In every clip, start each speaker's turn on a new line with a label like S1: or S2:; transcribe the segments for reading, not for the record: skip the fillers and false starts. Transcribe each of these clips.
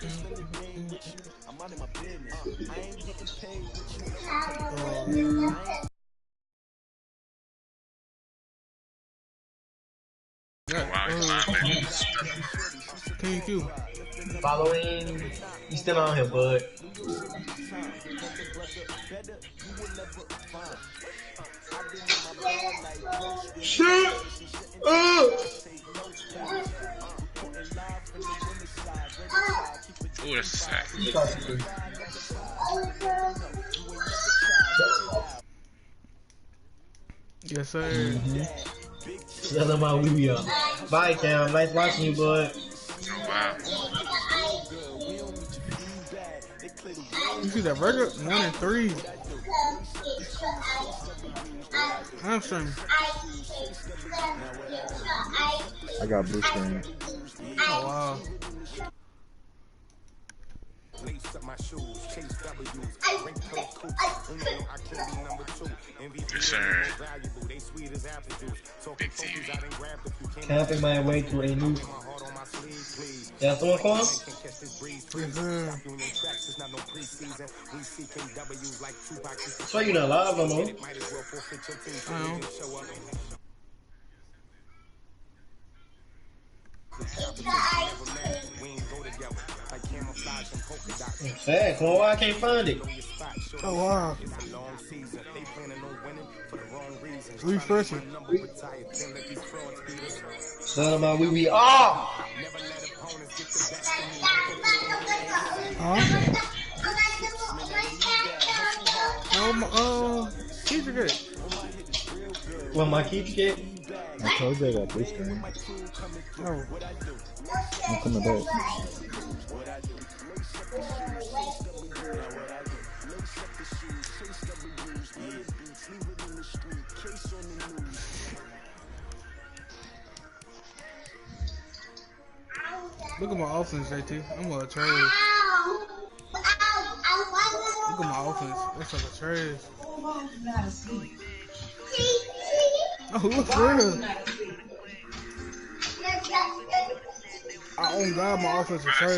S1: Wow, he's linebacker.
S2: KQ.
S3: Following. You still on here, bud.
S2: Shit! Oh!
S1: Ooh, that's a sack.
S2: Yes, sir.
S3: Tell him how we are. Bye, Cam. Nice watching you, bud.
S1: Oh, wow.
S2: You see that burger? 1 and 3. Hamstring.
S4: I got blue screen.
S2: Oh, wow.
S1: Yes, sir. Big TV.
S3: Camping my way to a new. Y'all throwing for him?
S2: Yes, sir.
S3: So you not live no more. Sad, Corn, why I can't find it?
S2: Oh, wow. Refresh it.
S3: Tell him how we are.
S2: Huh? Keep it good.
S3: What my keep get?
S4: I told you I got blue screen.
S2: Oh.
S4: I'm coming back.
S2: Look at my offense, JT. I'm gonna trash. Look at my offense. That's like a trash. Oh, look good. I own God, my offense is trash.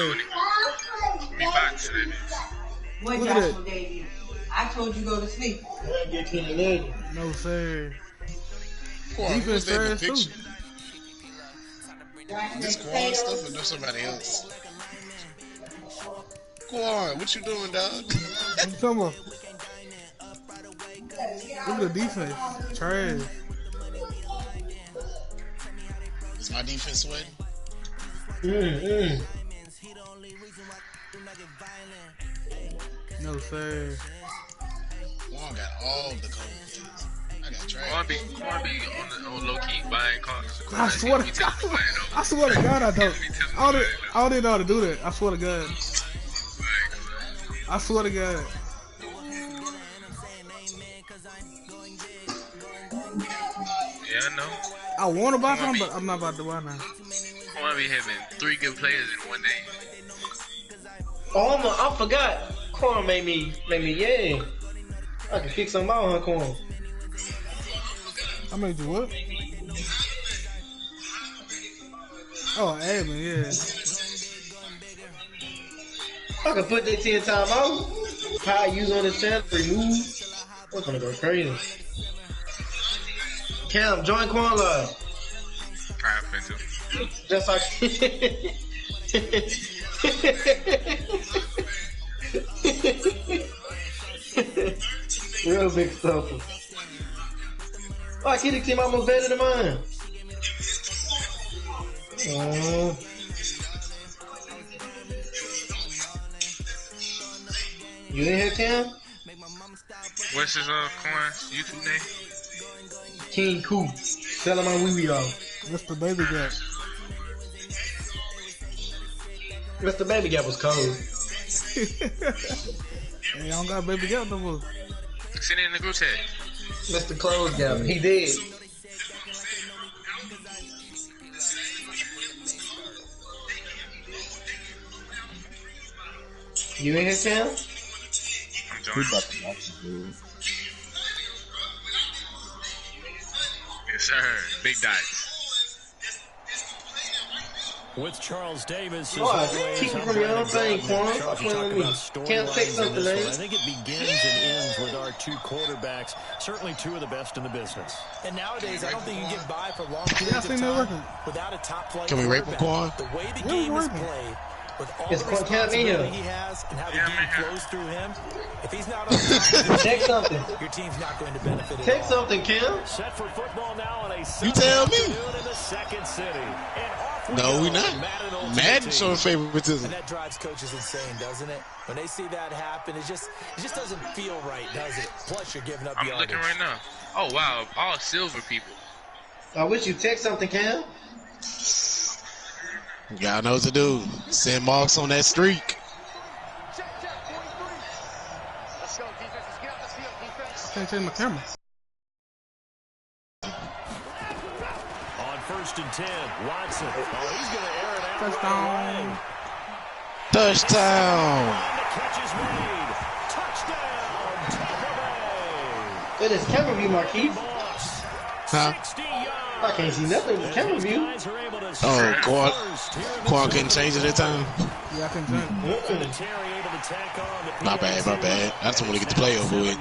S1: We back to it.
S5: What
S2: Look at
S5: Joshua gave you? I told you go to sleep.
S2: No, sir.
S6: Quan, who was
S2: Defense
S6: that in the
S2: trash, too.
S6: picture? This Quan stuff or no somebody else? Quan, what you doing, dog?
S2: What you talking about? Look at the defense. Trash.
S6: Is my defense sweating?
S2: No, sir.
S6: Quan got all the cold kids. I got trash.
S1: Quan be on low key buying cars.
S2: I swear to God. I swear to God, I don't. I don't even know how to do that. I swear to God. I swear to God.
S1: Yeah, I know.
S2: I want to buy something, but I'm not about to buy now.
S1: Quan be having 3 good players in one day.
S3: Oh I forgot. Corn made me yeah. I can kick some out, huh, Corn?
S2: I made you what? Oh, admin, yeah.
S3: I can put that 10 time out. How I use on the channel, remove. We're gonna go crazy. Cam, join Corn Live.
S1: Alright, Fenton.
S3: Just like real big stuff. Oh, Kitty team almost better than mine. You in here, Cam?
S1: What's his Quan's YouTube name?
S3: King Coop. Tell him how we are.
S2: Mr. Baby Gap.
S3: Mr. Baby Gap was cold.
S2: Hey, I don't got Baby Gap no more.
S1: Send it in the group chat.
S3: Mr. Clothes Gap. He did. You in here, Cam?
S1: I'm
S4: He
S1: joining.
S4: about to watch the dude.
S1: Yes, sir. Big dice.
S7: With Charles Davis,
S3: Boy, keep it from your own thing, Quan. Stop playing with me. Can't take something, man.
S7: I think it begins and ends with our two quarterbacks. Certainly two of the best in the business.
S8: And nowadays, I don't think you can get by for long periods of time without a top flight.
S6: Can we rape him, Quan?
S8: The way the game is played, with all the responsibility he has and how the game flows through him, if he's not on top,
S3: take something.
S8: Your team's not going to benefit.
S3: Take something, Cam.
S7: Set for football now on a
S6: you tell me.
S7: in the second city.
S6: No, we not. Madden showing favoritism.
S8: And that drives coaches insane, doesn't it? When they see that happen, it just doesn't feel right, does it? Plus, you're giving up
S1: I'm
S8: yardage.
S1: looking right now. Oh wow, all silver people.
S3: I wish you take something, Cam.
S6: Y'all know what to do. Send Marks on that streak.
S2: I can't change my camera.
S7: On 1st and 10, Watson. Oh, he's going to air it out.
S2: Touchdown.
S6: Touchdown.
S7: The catch is made. Touchdown, Tampa Bay.
S3: Look at this camera view, Marquise.
S6: Huh?
S7: 60 yards.
S3: I can't see nothing in the camera view.
S6: Oh, Quan couldn't change it that time.
S2: Yeah, I can change it.
S6: My bad, my bad. I just want to get the play over with.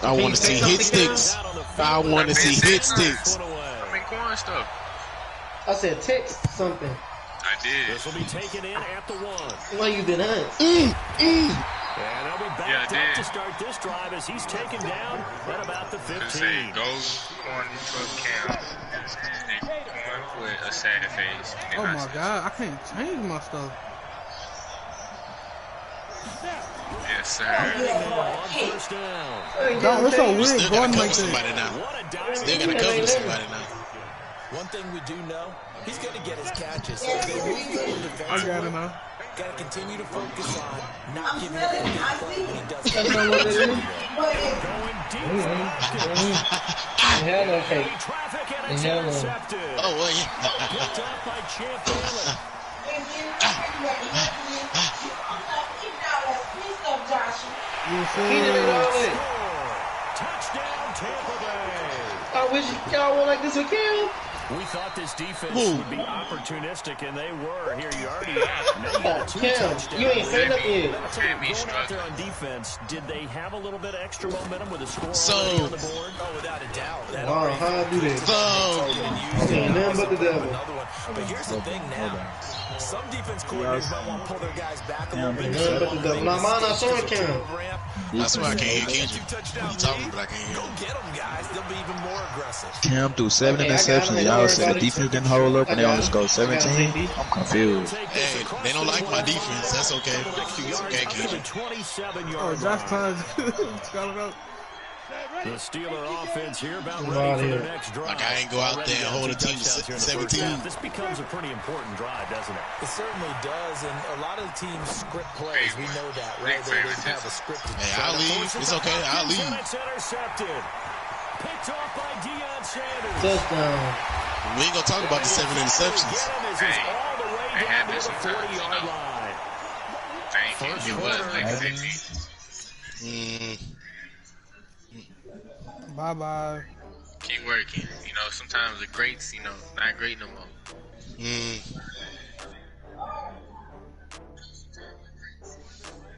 S6: I want to see hit sticks. I want to see hit sticks.
S1: I mean, Quan stuff.
S3: I said text something.
S1: I did.
S7: This will be taken in at the 1.
S3: Why you been honest?
S7: And they'll be backed up to start this drive as he's taken down at about the 15.
S1: Say, go on truck Cam. And Quan with a sad face.
S2: Oh my God, I can't change my stuff.
S1: Yes, sir.
S7: First down.
S2: Dog, it's so weird
S6: Still
S2: going
S6: gotta
S2: like
S6: cover somebody
S2: that.
S6: now. Still gotta cover somebody now.
S8: One thing we do know, he's going to get his catches. So if they move forward
S2: I got it now.
S8: got to continue to focus on not giving up a big play when he does it.
S3: That's not what it is. Hell no fake. Hell no.
S6: Oh, well, yeah.
S7: Picked up by Champ Bailey.
S3: He did it all way.
S7: Touchdown, Tampa Bay.
S3: I wish y'all were like this with Cam.
S7: We thought this defense would be opportunistic, and they were. Here you already have. Now you got 2
S3: Cam,
S7: touchdowns.
S3: you ain't saying nothing yet.
S7: I'll tell you, going out there on defense, did they have a little bit of extra momentum with a score
S6: So-
S7: already on the board?
S8: Oh, without a doubt. That
S3: Wow,
S8: already
S3: how I do that?
S6: So,
S3: Yeah, nothing but the devil.
S8: another one. But here's the thing now. Some defense coordinators might want to pull their guys back a little bit.
S3: Nothing but the devil. Now mine not showing Cam.
S6: that's why I can't hear Kendrick.
S8: Touchdown
S6: You talking, but I can't hear
S8: Go
S6: him.
S8: get them, guys. They'll be even more aggressive.
S4: Cam threw 7
S3: Okay, I got him.
S4: interceptions. Y'all said the defense didn't hold up and they only scored 17. I'm confused.
S6: Hey, they don't like my defense. That's okay. It's okay, Kendrick.
S7: 27-yard
S2: Oh, Josh Tynes got it up.
S7: The Steeler offense here about
S3: Come
S7: ready
S3: on
S7: for
S3: here.
S7: their next drive.
S6: Like I ain't go out there and hold a team to
S7: Touchdowns here in the first
S6: 17.
S7: half. This becomes a pretty important drive, doesn't it?
S8: It certainly does, and a lot of the teams script plays. We know that, right? They have a scripted
S6: Hey, I'll leave. It's okay. I'll leave.
S7: It's intercepted. Picked off by Deion Sanders.
S3: Touchdown.
S6: We ain't gonna talk about the 7 interceptions.
S1: Hey,
S7: All the way
S1: they
S7: down
S1: have
S7: to
S1: this
S7: the
S1: sometimes,
S7: 40-yard
S1: you know.
S7: line.
S1: Thank you. It was like 50.
S2: Bye-bye.
S1: Keep working. You know, sometimes the greats, you know, not great no more.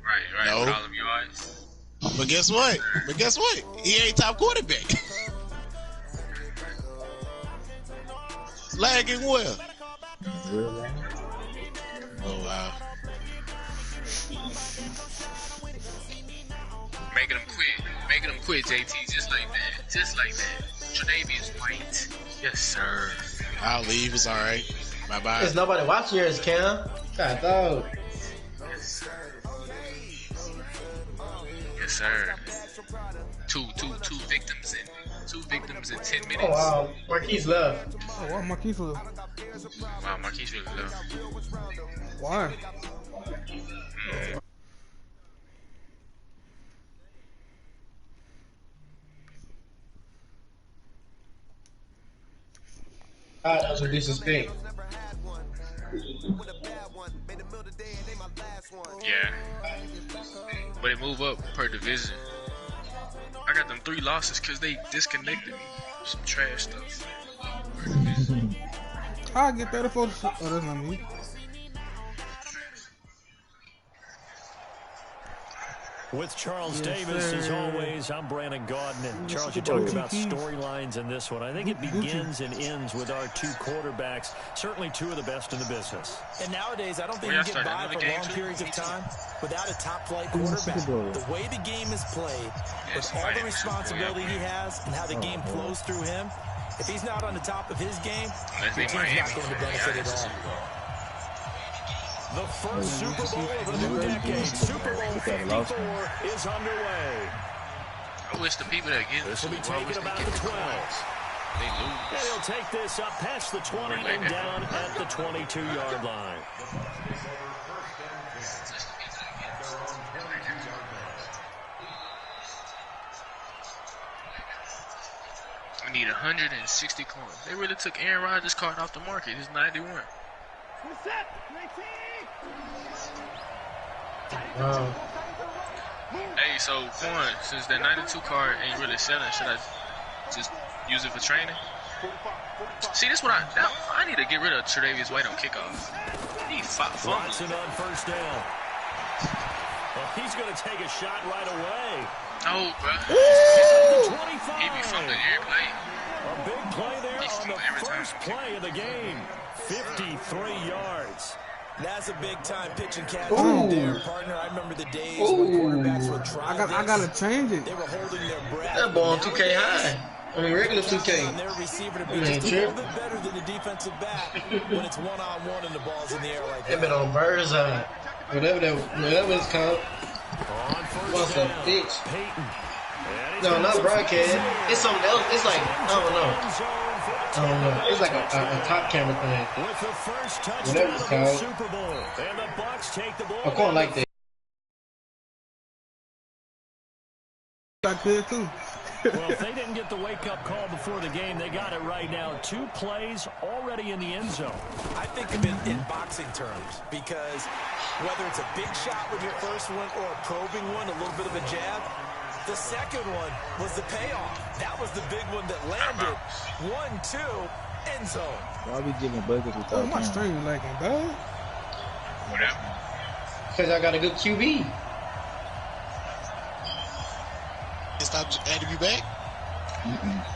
S1: Right.
S6: No.
S1: With all of yards.
S6: But guess what? He ain't top quarterback. Lagging well. Oh, wow.
S1: Making them quit, JT, just like that. Tre'Davious White. Yes, sir.
S6: I'll leave. It's all right. Bye-bye.
S3: There's nobody watching yours, Cam. God, dog.
S1: Yes, sir. Two victims in 10 minutes.
S3: Oh, wow. Marquise left.
S2: Oh, wow, Marquise left.
S1: Wow, Marquise really left.
S2: Why?
S3: Ah, that was a disrespect.
S1: Yeah. But it move up per division. I got them 3 losses because they disconnected me. Some trash stuff.
S2: I get 34. Oh, that's not me.
S7: With Charles
S2: Yes,
S7: Davis,
S2: sir.
S7: as always, I'm Brandon Gaudin. And Charles, you talked about storylines in this one. I think it begins and ends with our two quarterbacks, certainly two of the best in the business.
S8: And nowadays, I don't think you get by for long periods of time without a top-flight quarterback. The way the game is played, with all the responsibility he has and how the game flows through him, if he's not on the top of his game, your team's not going to benefit at all.
S7: The first Super Bowl of a new decade, Super Bowl 54, is underway.
S1: I wish the people that get
S7: this will be taken about the 12.
S1: They lose.
S7: And he'll take this up past the 20 and down at the 22-yard line.
S1: I need 160 coins. They really took Aaron Rodgers' card off the market. It's 91.
S3: Wow.
S1: Hey, so Quan, since that 92 card ain't really selling, should I just use it for training? See, this what I need to get rid of Tre'Davious White on kickoff. He fumbles.
S7: Watson on first down. Well, he's going to take a shot right away.
S1: Oh, bro. He be fumbling every play.
S7: A big play there on the first play of the game. 53 yards.
S8: That's a big-time pitch and catch right there, partner. I remember the days when quarterbacks would try
S2: I gotta change it.
S8: They were holding their breath.
S3: That ball on 2K high. I mean, regular 2K.
S8: On their receiver to be just a little bit better than the defensive back when it's one-on-one and the ball's in the air like that.
S3: They've been on bird's eye. Whatever it's called. What's a bitch? No, not broadcast. It's something else. It's like, I don't know. It's like a top camera thing.
S7: With the first
S3: Whatever it's called.
S7: Super Bowl. And the Bucs take the ball.
S3: I quite like that.
S2: I could too.
S7: Well, if they didn't get the wake-up call before the game, they got it right now. 2 plays already in the end zone.
S8: I think of it in boxing terms because whether it's a big shot with your first one or a probing one, a little bit of a jab, the second one was the payoff. That was the big one that landed. 1-2, end zone.
S4: Why are we giving buckets without
S2: my stream lagging, dog?
S1: Whatever.
S3: Because I got a good QB.
S6: Stop adding me back?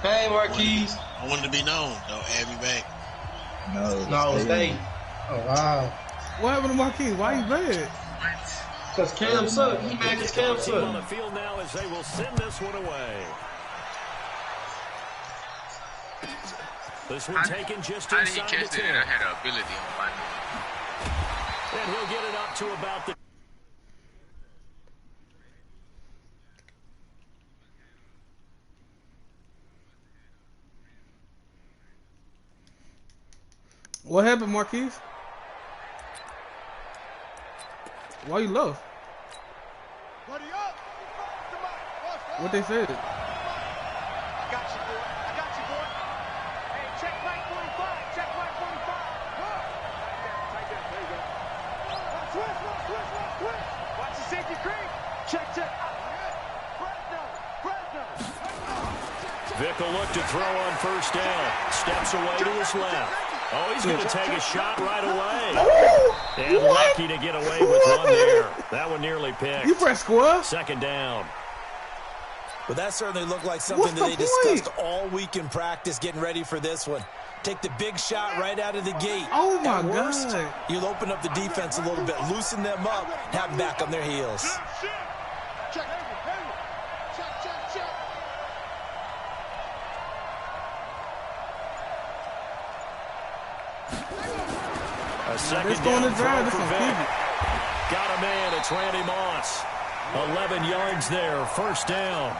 S3: Hey, Marquise.
S6: I wanted to be known. Don't add me back.
S3: No, stay. Oh, wow.
S2: What happened to Marquise? Why he bad?
S3: Because Cam sucked. He mad because Cam
S7: On the
S3: sucked.
S7: field now as they will send this one away. This one taken just
S1: How
S7: inside
S1: did he catch
S7: the
S1: that?
S7: 10.
S1: I had an ability on my
S7: And he'll get it up to about the...
S2: What happened, Marquise? Why you low? What they said?
S9: I got you, boy. Hey, check Mike 45. Check Mike 45. Tight down. There you go. Switch. Watch the safety creep. Check.
S7: Vick will look to throw on first down. Steps away to his left. Oh, he's going to take a shot right away. And lucky to get away with one there. That one nearly picked.
S2: You press square.
S7: Second down.
S8: But that certainly looked like something that they discussed all week in practice getting ready for this one. Take the big shot right out of the gate.
S2: Oh, my
S8: worst,
S2: God.
S8: You'll open up the defense a little bit, loosen them up, have them back on their heels.
S7: A second down throw for Vick. Got a man. It's Randy Moss. 11 yards there. First down.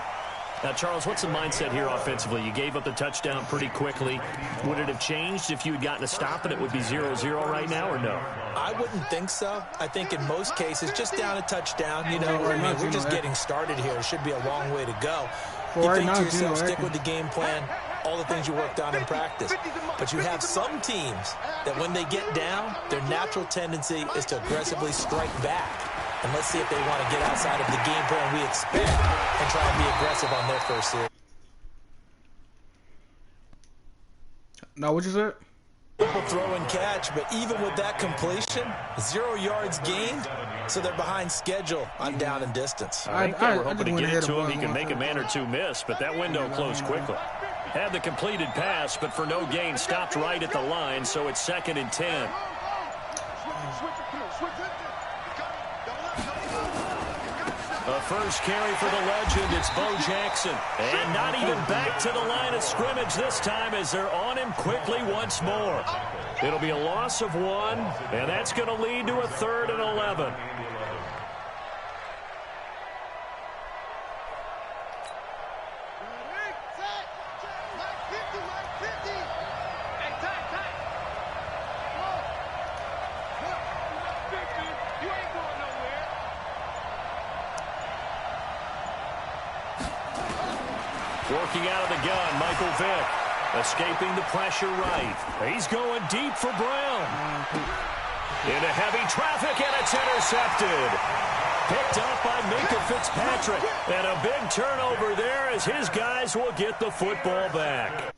S7: Now, Charles, what's the mindset here offensively? You gave up the touchdown pretty quickly. Would it have changed if you had gotten a stop and it would be 0-0 right now, or no?
S8: I wouldn't think so. I think in most cases, just down a touchdown, you know, I mean, we're just getting started here. It should be a long way to go. You think to yourself, stick with the game plan, all the things you worked on in practice. But you have some teams that when they get down, their natural tendency is to aggressively strike back. And let's see if they want to get outside of the game plan we expect and try and be aggressive on their first series.
S2: Now, what you said?
S8: Simple throw and catch, but even with that completion, 0 yards gained, so they're behind schedule on down and distance.
S7: I think they were hoping to get it to him. He can make a man or two miss, but that window closed quickly. Had the completed pass, but for no gain, stopped right at the line, so it's 2nd and 10. A first carry for the legend. It's Bo Jackson. And not even back to the line of scrimmage this time as they're on him quickly once more. It'll be a loss of 1, and that's going to lead to a 3rd and 11. Working out of the gun, Michael Vick. Escaping the pressure right. He's going deep for Brown. Into heavy traffic, and it's intercepted. Picked up by Minka Fitzpatrick. And a big turnover there as his guys will get the football back.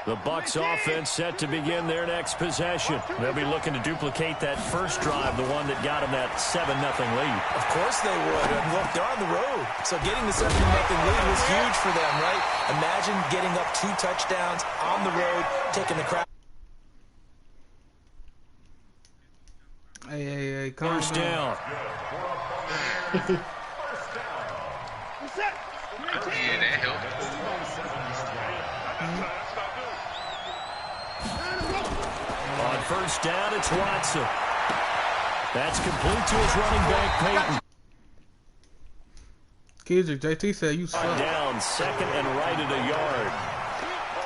S7: The Bucs offense set to begin their next possession. They'll be looking to duplicate that first drive, the one that got them that 7-0 lead.
S8: Of course they would. And look, they're on the road. So getting the 7-0 lead was huge for them, right? Imagine getting up 2 touchdowns on the road, taking the crowd.
S2: Hey,
S7: first down.
S1: Yeah, that helped.
S7: On first down, it's Watson. That's complete to his running back, Peyton.
S2: Kendrick, JT said you suck.
S7: Down, 2nd and right at a yard.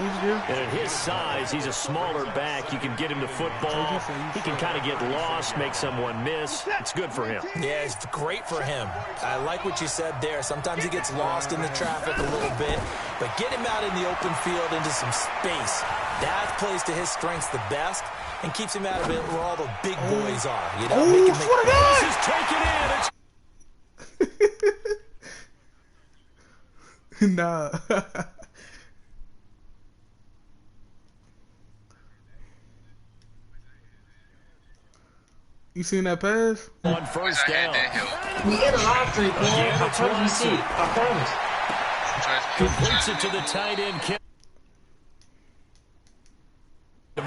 S7: And at his size, he's a smaller back. You can get him to football. He can kind of get lost, make someone miss. It's good for him.
S8: Yeah, it's great for him. I like what you said there. Sometimes he gets lost in the traffic a little bit, but get him out in the open field into some space. That plays to his strengths the best and keeps him out of it where all the big boys are. You know,
S7: this is taken in.
S2: Nah. You seen that pass?
S7: On first down.
S3: We in a live stream, man. I told you see it. I promise.
S7: Completes it to the tight end.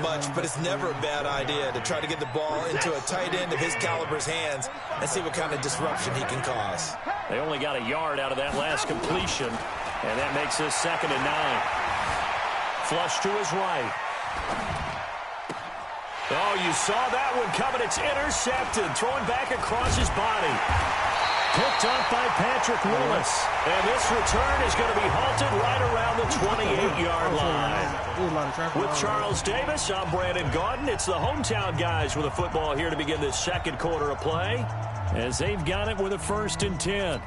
S8: Much, but it's never a bad idea to try to get the ball into a tight end of his caliber's hands and see what kind of disruption he can cause.
S7: They only got a yard out of that last completion, and that makes us 2nd and 9. Flush to his right. Oh, you saw that one coming. It's intercepted. Throwing back across his body. Picked up by Patrick Willis. And this return is going to be halted right around the 28-yard line. With Charles Davis, I'm Brandon Gaudin. It's the hometown guys with the football here to begin this 2nd quarter of play, as they've got it with a 1st and 10.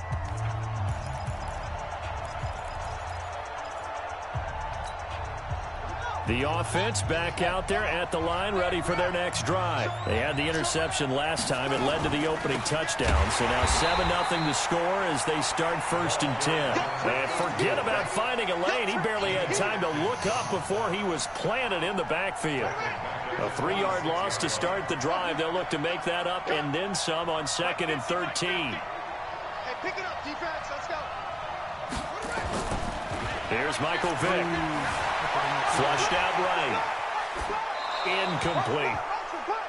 S7: The offense back out there at the line, ready for their next drive. They had the interception last time. It led to the opening touchdown. So now 7-0 to score as they start 1st and 10. And forget about finding a lane. He barely had time to look up before he was planted in the backfield. A 3-yard loss to start the drive. They'll look to make that up and then some on 2nd and 13.
S9: Hey, pick it up, defense. Let's go.
S7: Here's Michael Vick. Flushed out right. Incomplete.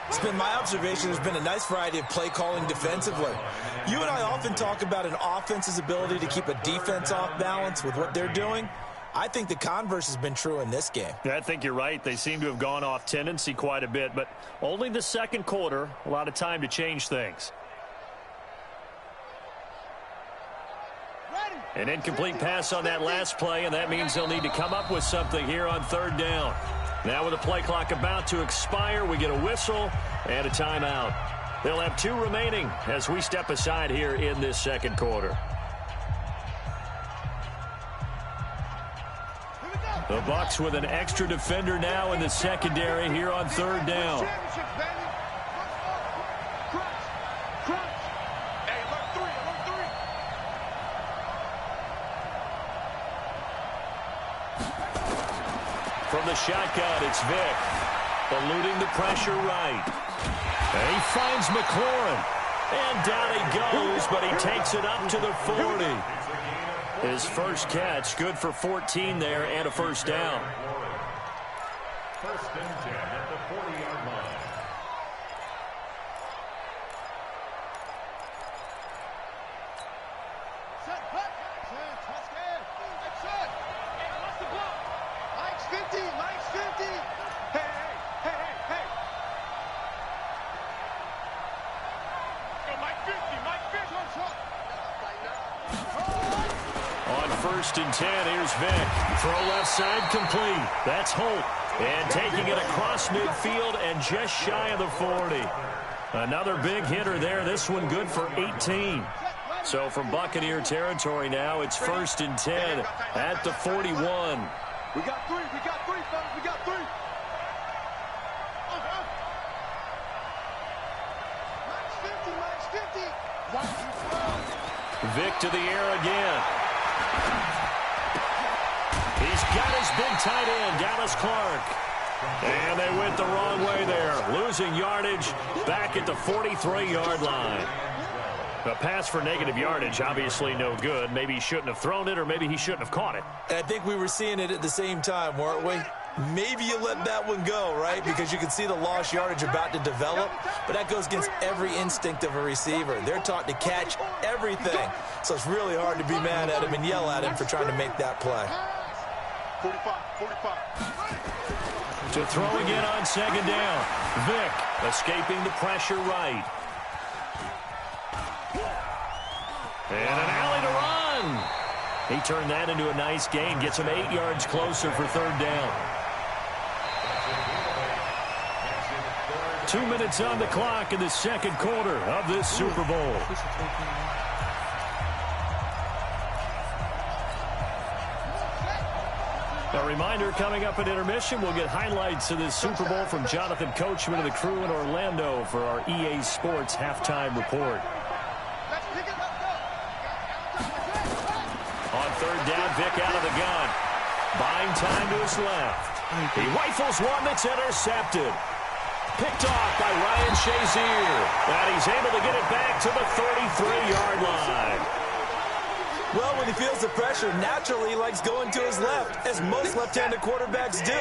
S8: It's been my observation there's been a nice variety of play calling defensively. You and I often talk about an offense's ability to keep a defense off balance with what they're doing. I think the converse has been true in this game.
S7: I think you're right. They seem to have gone off tendency quite a bit, but only the 2nd quarter, a lot of time to change things. An incomplete pass on that last play, and that means they'll need to come up with something here on 3rd down. Now with the play clock about to expire, we get a whistle and a timeout. They'll have 2 remaining as we step aside here in this 2nd quarter. The Bucs with an extra defender now in the secondary here on third down. From the shotgun, it's Vick. Eluding the pressure right. And he finds McLaurin. And down he goes, but he takes it up to the 40. His first catch, good for 14 there and a first down.
S10: First and 10 at the 40-yard line.
S7: First and 10, here's Vick. Throw left side complete. That's Holt. And taking it across midfield and just shy of the 40. Another big hitter there. This one good for 18. So from Buccaneer territory now, it's first and 10 at the 41.
S9: We got three, fellas, we got three. Max 50.
S7: Vick to the air again. He's got his big tight end, Dallas Clark. And they went the wrong way there. Losing yardage back at the 43-yard line. A pass for negative yardage, obviously no good. Maybe he shouldn't have thrown it, or maybe he shouldn't have caught it.
S8: And I think we were seeing it at the same time, weren't we? Maybe you let that one go, right? Because you can see the lost yardage about to develop. But that goes against every instinct of a receiver. They're taught to catch everything. So it's really hard to be mad at him and yell at him for trying to make that play.
S9: 45.
S7: To throw again on second down. Vick escaping the pressure right. And an alley to run. He turned that into a nice gain. Gets him 8 yards closer for third down. 2 minutes on the clock in the second quarter of this Super Bowl. A reminder, coming up at intermission, we'll get highlights of this Super Bowl from Jonathan Coachman and the crew in Orlando for our EA Sports halftime report. On third down, Vick out of the gun. Buying time to his left. He rifles one that's intercepted. Picked off by Ryan Shazier. And he's able to get it back to the 33-yard line.
S8: Well, when he feels the pressure, naturally he likes going to his left, as most left-handed quarterbacks do.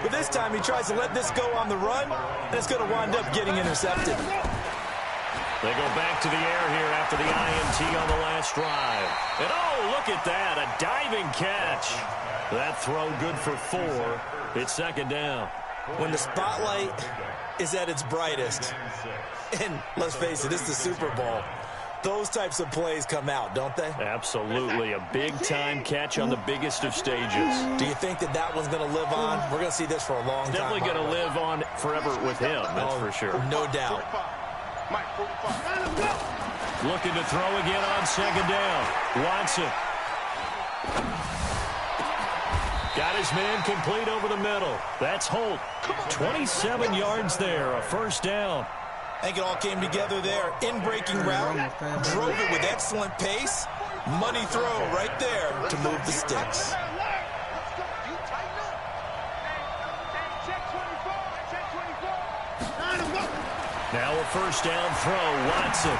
S8: But this time he tries to let this go on the run, and it's going to wind up getting intercepted.
S7: They go back to the air here after the INT on the last drive. And oh, look at that, a diving catch. That throw good for 4. It's second down.
S8: When the spotlight is at its brightest, and let's face it, it's the Super Bowl, those types of plays come out, don't they?
S7: Absolutely. A big-time catch on the biggest of stages.
S8: Do you think that that one's going to live on? We're going to see this for a long time.
S7: Definitely going to live on forever with him, that's for sure.
S8: No doubt.
S7: Looking to throw again on second down. Watson. Got his man complete over the middle. That's Holt. 27 yards there, a first down.
S8: I think it all came together there. In-breaking route, drove it with excellent pace. Money throw right there to move the sticks.
S7: Now a first down throw, Watson.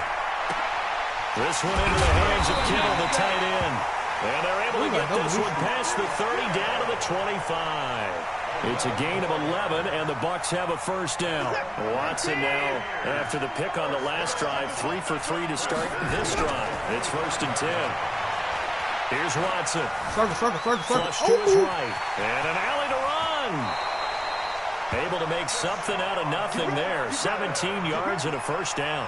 S7: This one into the hands of Kittle, the tight end. And they're able to get this one past the 30 down to the 25. It's a gain of 11, and the Bucs have a first down. Watson now, after the pick on the last drive, 3 for 3 to start this drive. It's first and 10. Here's Watson. Flush to his right. And an alley to run. Able to make something out of nothing there. 17 yards and a first down.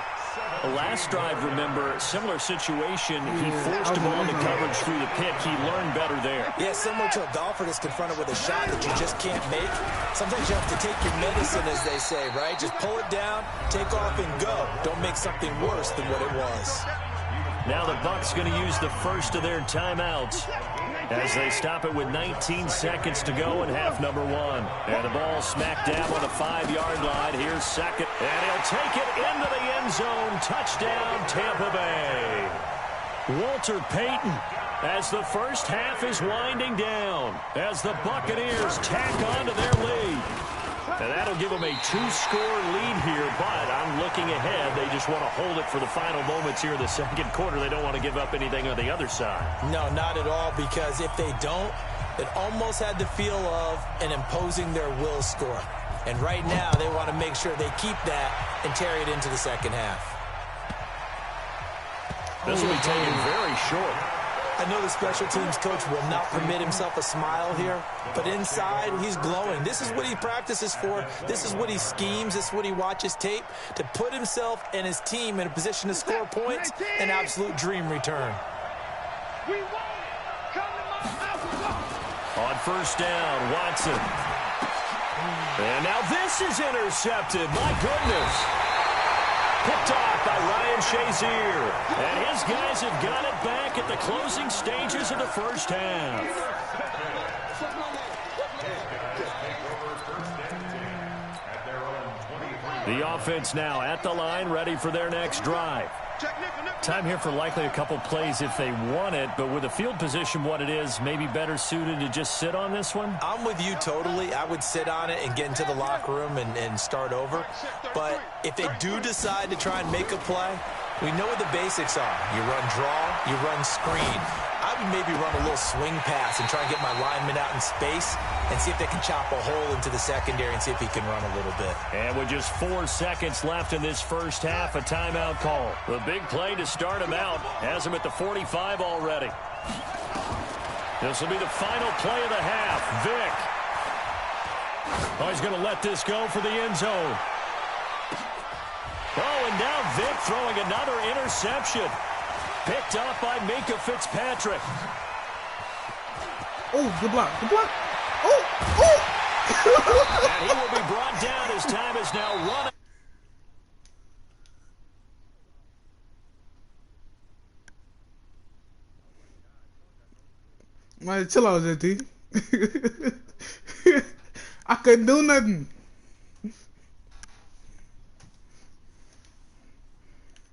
S7: The last drive, remember, similar situation. He forced him on the coverage through the pick. He learned better there.
S8: Yeah, similar to a golfer that's confronted with a shot that you just can't make. Sometimes you have to take your medicine, as they say, right? Just pull it down, take off, and go. Don't make something worse than what it was.
S7: Now the Bucs going to use the first of their timeouts. as they stop it with 19 seconds to go in half number one. And the ball smacked down on the 5-yard line. Here's second. And he'll take it into the end zone. Touchdown, Tampa Bay. Walter Payton, as the first half is winding down, as the Buccaneers tack on to their lead. And that'll give them a 2-score lead here, but I'm looking ahead. They just want to hold it for the final moments here in the second quarter. They don't want to give up anything on the other side.
S8: No, not at all, because if they don't, it almost had the feel of an imposing their will score. And right now, they want to make sure they keep that and carry it into the second half.
S7: This will be taken very short.
S8: I know the special teams coach will not permit himself a smile here, but inside, he's glowing. This is what he practices for. This is what he schemes. This is what he watches tape to put himself and his team in a position to score points. An absolute dream return.
S7: On first down, Watson. And now this is intercepted. My goodness. Picked off by Ryan Shazier. And his guys have got it back at the closing stages of the first half. The offense now at the line, ready for their next drive. Time here for likely a couple plays if they want it, but with the field position what it is, maybe better suited to just sit on this one?
S8: I'm with you totally. I would sit on it and get into the locker room and start over. But if they do decide to try and make a play, we know what the basics are. You run draw, you run screen. I would maybe run a little swing pass and try and get my lineman out in space and see if they can chop a hole into the secondary and see if he can run a little bit.
S7: And with just 4 seconds left in this first half, a timeout call. The big play to start him out has him at the 45 already. This will be the final play of the half. Vick. Oh, he's going to let this go for the end zone. Oh, and now Vick throwing another interception. Picked up by Minkah Fitzpatrick.
S2: Oh, good block, good block. Oh, oh!
S7: And he will be brought down. His time is now running.
S2: Man, chill out, JT. I couldn't do nothing.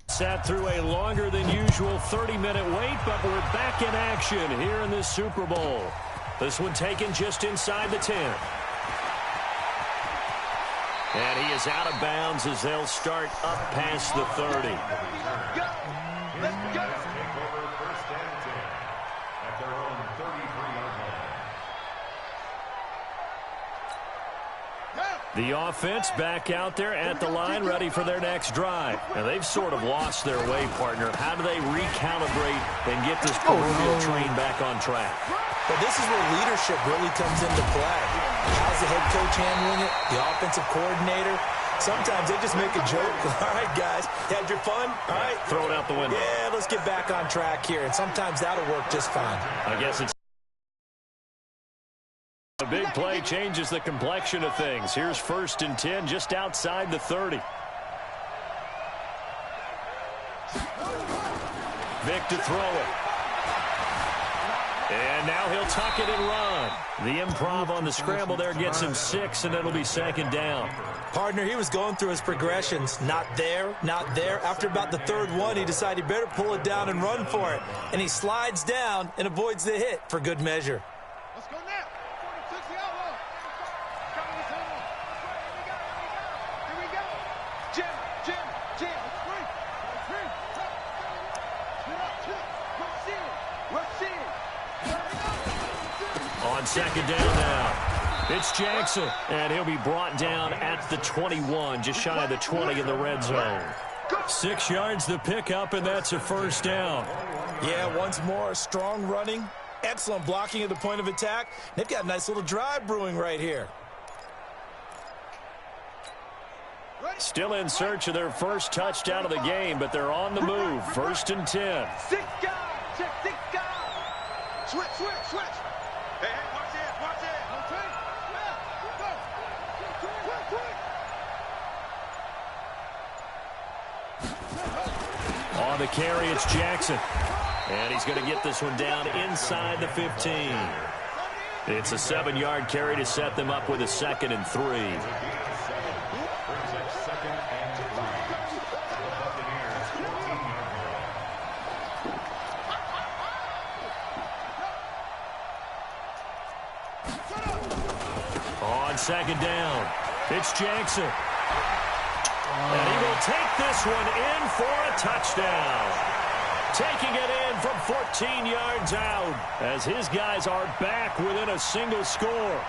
S7: Sat through a longer than usual 30-minute wait, but we're back in action here in this Super Bowl. This one taken just inside the 10. And he is out of bounds as they'll start up past the 30. The offense back out there at the line, ready for their next drive. And they've sort of lost their way, partner. How do they recalibrate and get this proverbial train back on track?
S8: Well, this is where leadership really comes into play. How's the head coach handling it? The offensive coordinator? Sometimes they just make a joke. All right, guys, you had your fun? All right.
S7: Throw it out the window.
S8: Yeah, let's get back on track here. And sometimes that'll work just fine.
S7: I guess it's a big play changes the complexion of things. Here's 1st and 10 just outside the 30. Vick to throw it. And now he'll tuck it and run. The improv on the scramble there gets him 6, and it'll be 2nd down.
S8: Partner, he was going through his progressions. Not there, not there. After about the 3rd one, he decided he better pull it down and run for it. And he slides down and avoids the hit for good measure.
S9: Let's go now. Here we go. Jim.
S7: On 2nd down now, it's Jackson, and he'll be brought down at the 21, just shy of the 20 in the red zone. 6 yards the pickup, and that's a 1st down.
S8: Yeah, once more, strong running, excellent blocking at the point of attack. They've got a nice little drive brewing right here.
S7: Still in search of their first touchdown of the game, but they're on the move. 1st and 10.
S9: 6 guys. Check 6 guys. Switch. Hey, watch it. Okay.
S7: On the carry, it's Jackson. And he's going to get this one down inside the 15. It's a 7-yard carry to set them up with a 2nd and 3. On 2nd down, it's Jackson. And he will take this one in for a touchdown. Taking it in from 14 yards out as his guys are back within a single score.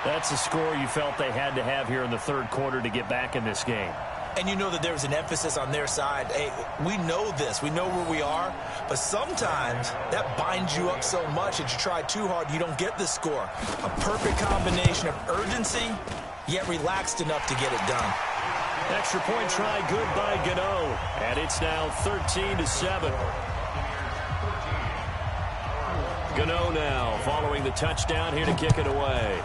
S7: That's a score you felt they had to have here in the 3rd quarter to get back in this game.
S8: And you know that there was an emphasis on their side. Hey, we know this. We know where we are. But sometimes that binds you up so much that you try too hard, you don't get the score. A perfect combination of urgency, yet relaxed enough to get it done.
S7: Extra point try good by Gano. And it's now 13-7. Gano now following the touchdown here to kick it away.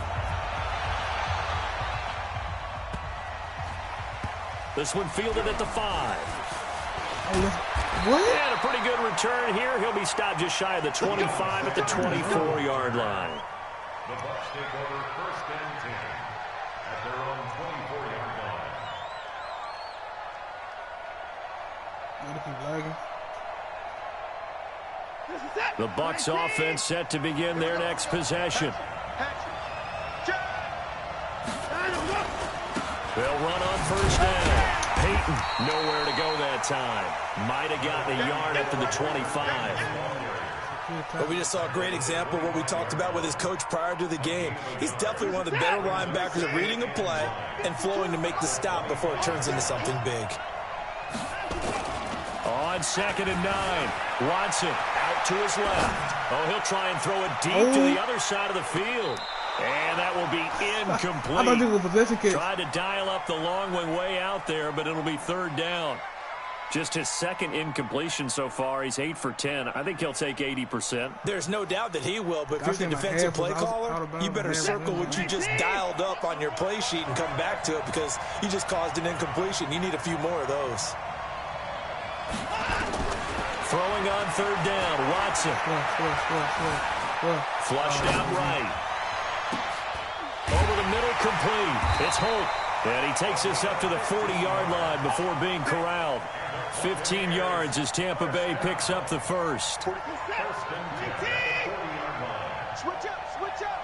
S7: This one fielded at the 5.
S2: What?
S7: And a pretty good return here. He'll be stopped just shy of the 25 at the 24-yard line.
S10: The Bucs take over 1st and 10 at their own 24-yard line.
S7: The Bucs offense set to begin their next possession. They'll run on 1st down. Peyton nowhere to go that time. Might have gotten a yard up to the 25.
S8: But we just saw a great example of what we talked about with his coach prior to the game. He's definitely one of the better linebackers at reading a play and flowing to make the stop before it turns into something big.
S7: On 2nd and 9, Watson out to his left. Oh, he'll try and throw it deep to the other side of the field. And that will be incomplete.
S2: I thought it was a possession kick.
S7: Tried to dial up the long one way out there, but it'll be 3rd down. Just his 2nd incompletion so far. He's 8 for 10. I think he'll take 80%.
S8: There's no doubt that he will, but if you're the defensive play caller, you better circle what you just dialed up on your play sheet and come back to it because you just caused an incompletion. You need a few more of those.
S7: Throwing on 3rd down, Watson. Flushed out right. Over the middle, complete. It's Holt. And he takes us up to the 40-yard line before being corralled. 15 yards as Tampa Bay picks up the 1st.
S9: Switch up, switch up.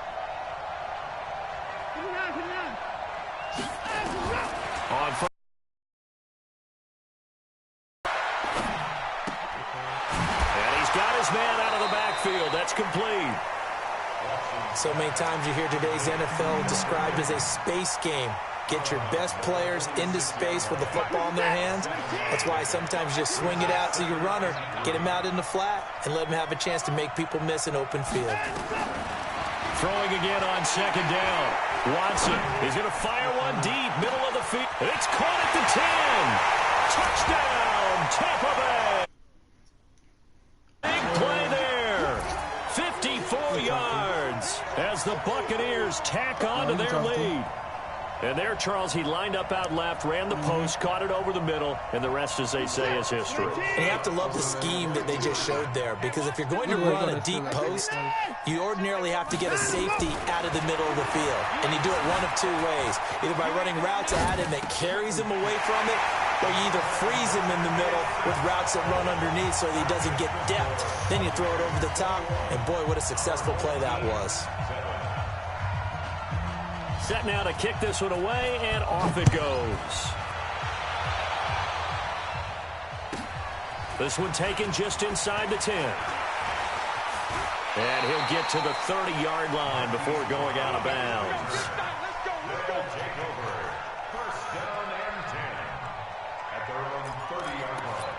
S7: On first. And he's got his man out of the backfield. That's complete.
S8: So many times you hear today's NFL described as a space game. Get your best players into space with the football in their hands. That's why sometimes you just swing it out to your runner, get him out in the flat, and let him have a chance to make people miss an open field.
S7: Throwing again on 2nd down. Watson is going to fire one deep, middle of the field. It's caught at the 10. Touchdown, Tampa Bay. Big play there. 54 yards as the Buccaneers tack on to their lead. And there, Charles, he lined up out left, ran the post, caught it over the middle, and the rest, as they say, is history.
S8: And you have to love the scheme that they just showed there, because if you're going to run a deep post, you ordinarily have to get a safety out of the middle of the field. And you do it one of 2 ways, either by running routes at him that carries him away from it, or you either freeze him in the middle with routes that run underneath so that he doesn't get depth. Then you throw it over the top, and boy, what a successful play that was.
S7: Set now to kick this one away, and off it goes. This one taken just inside the 10. And he'll get to the 30-yard line before going out of bounds.
S10: They'll take over 1st down and 10 at their own 30-yard line.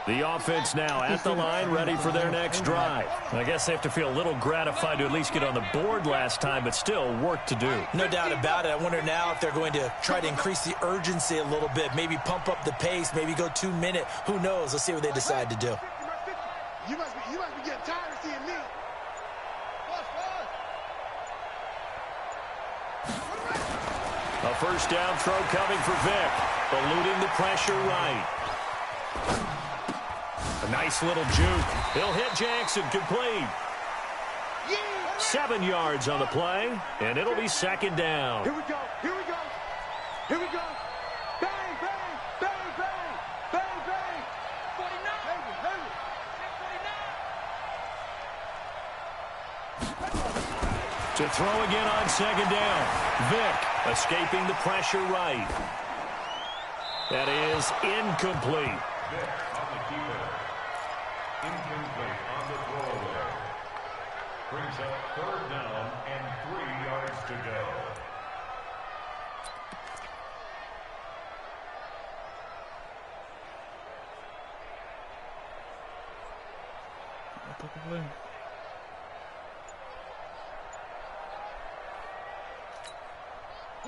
S7: The offense now at the line, ready for their next drive. I guess they have to feel a little gratified to at least get on the board last time, but still work to do.
S8: No doubt about it. I wonder now if they're going to try to increase the urgency a little bit, maybe pump up the pace, maybe go 2-minute. Who knows? Let's see what they decide to do.
S9: You must be getting tired of seeing me.
S7: A 1st down throw coming for Vic, eluding the pressure right. A nice little juke. He'll hit Jackson, complete. 7 yards on the play, and it'll be second down.
S9: Here we go. Here we go. Here we go. Bang, bang, bang, bang, bang, bang. 49.
S7: To throw again on second down. Vick escaping the pressure right. That is incomplete.
S10: Vick on the keeper. Incomplete on the throwaway. Brings up third down and 3 yards to go.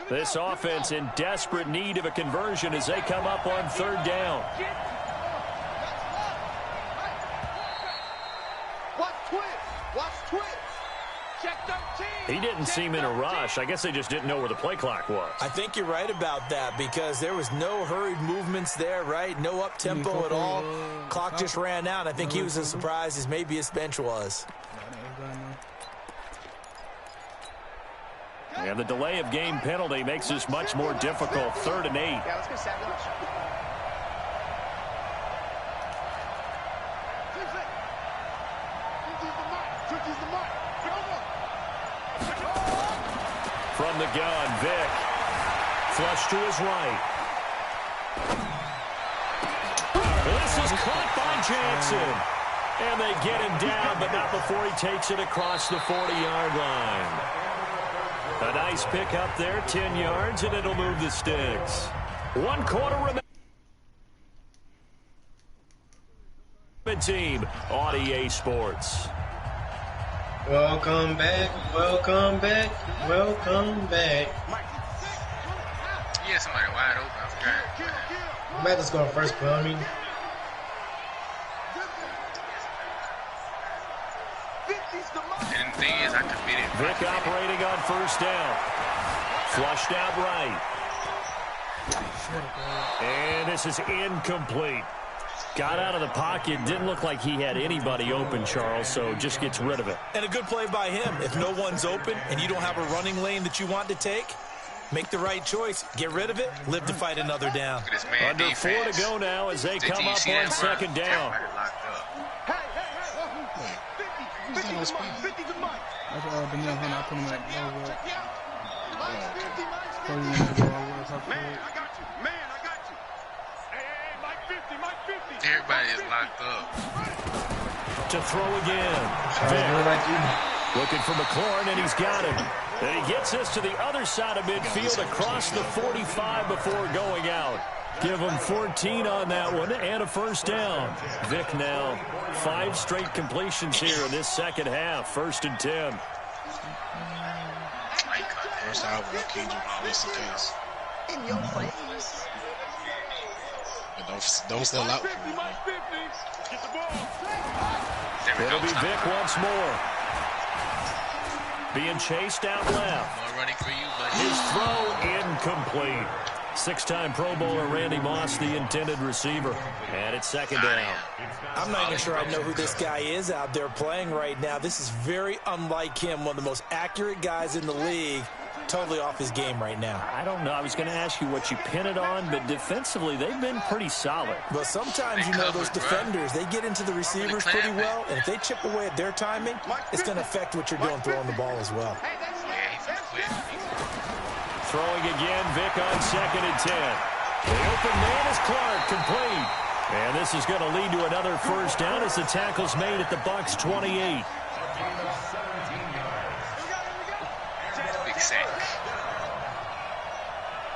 S7: This offense in desperate need of a conversion as they come up on third down.
S9: Watch twist. Watch twist. Check 13.
S7: He didn't seem in a rush. I guess they just didn't know where the play clock was.
S8: I think you're right about that because there was no hurried movements there, right? No up-tempo at all. Clock just ran out. I think he was as surprised as maybe his bench was.
S7: And the delay of game penalty makes this much more difficult. 3rd and 8.
S9: Yeah, let's go second.
S7: From the gun, Vick. Flush to his right. This is caught by Jackson. And they get him down, but not before he takes it across the 40-yard line. A nice pick up there, 10 yards, and it'll move the sticks. 1 quarter remaining. Team on EA Sports.
S3: Welcome back, welcome back, welcome back.
S1: Yeah, somebody wide open. I forgot.
S3: I'm about to score first, but I mean.
S1: And the thing is, I committed.
S7: Vick operating on first down. Flushed out right. And this is incomplete. Got out of the pocket. Didn't look like he had anybody open, Charles, so just gets rid of it.
S8: And a good play by him. If no one's open and you don't have a running lane that you want to take, make the right choice. Get rid of it. Live to fight another down.
S7: Under defense. 4 to go now as they come up on second down.
S9: Hey, 50 to Mike. 50 to Mike.
S2: That's Danielle Hunter. I put him at
S9: Man, I got you. Man, I got you. Hey, Mike 50, Mike 50.
S1: Everybody is locked up.
S7: To throw again. Vick looking for McLaurin, and he's got him. And he gets us to the other side of midfield across the 45 before going out. Give him 14 on that one and a first down. Vick now 5 straight completions here in this second half. 1st and 10.
S6: First out, Keith Jamal, just in case.
S9: In your face.
S6: But don't still out.
S9: Get the ball.
S7: It'll be Vick once more. Being chased out left.
S1: More running for you, buddy.
S7: His throw incomplete. 6-time Pro Bowler Randy Moss, the intended receiver. And it's second down.
S8: I'm not even sure I know who this guy is out there playing right now. This is very unlike him, one of the most accurate guys in the league. Totally off his game right now.
S7: I don't know. I was going to ask you what you pin it on, but defensively, they've been pretty solid.
S8: But sometimes, you know, those defenders, they get into the receivers pretty well, and if they chip away at their timing, it's going to affect what you're doing throwing the ball as well.
S7: Throwing again, Vick on 2nd and 10. The open man is Clark, complete. And this is going to lead to another first down as the tackle's made at the Bucs 28.
S1: Big sack.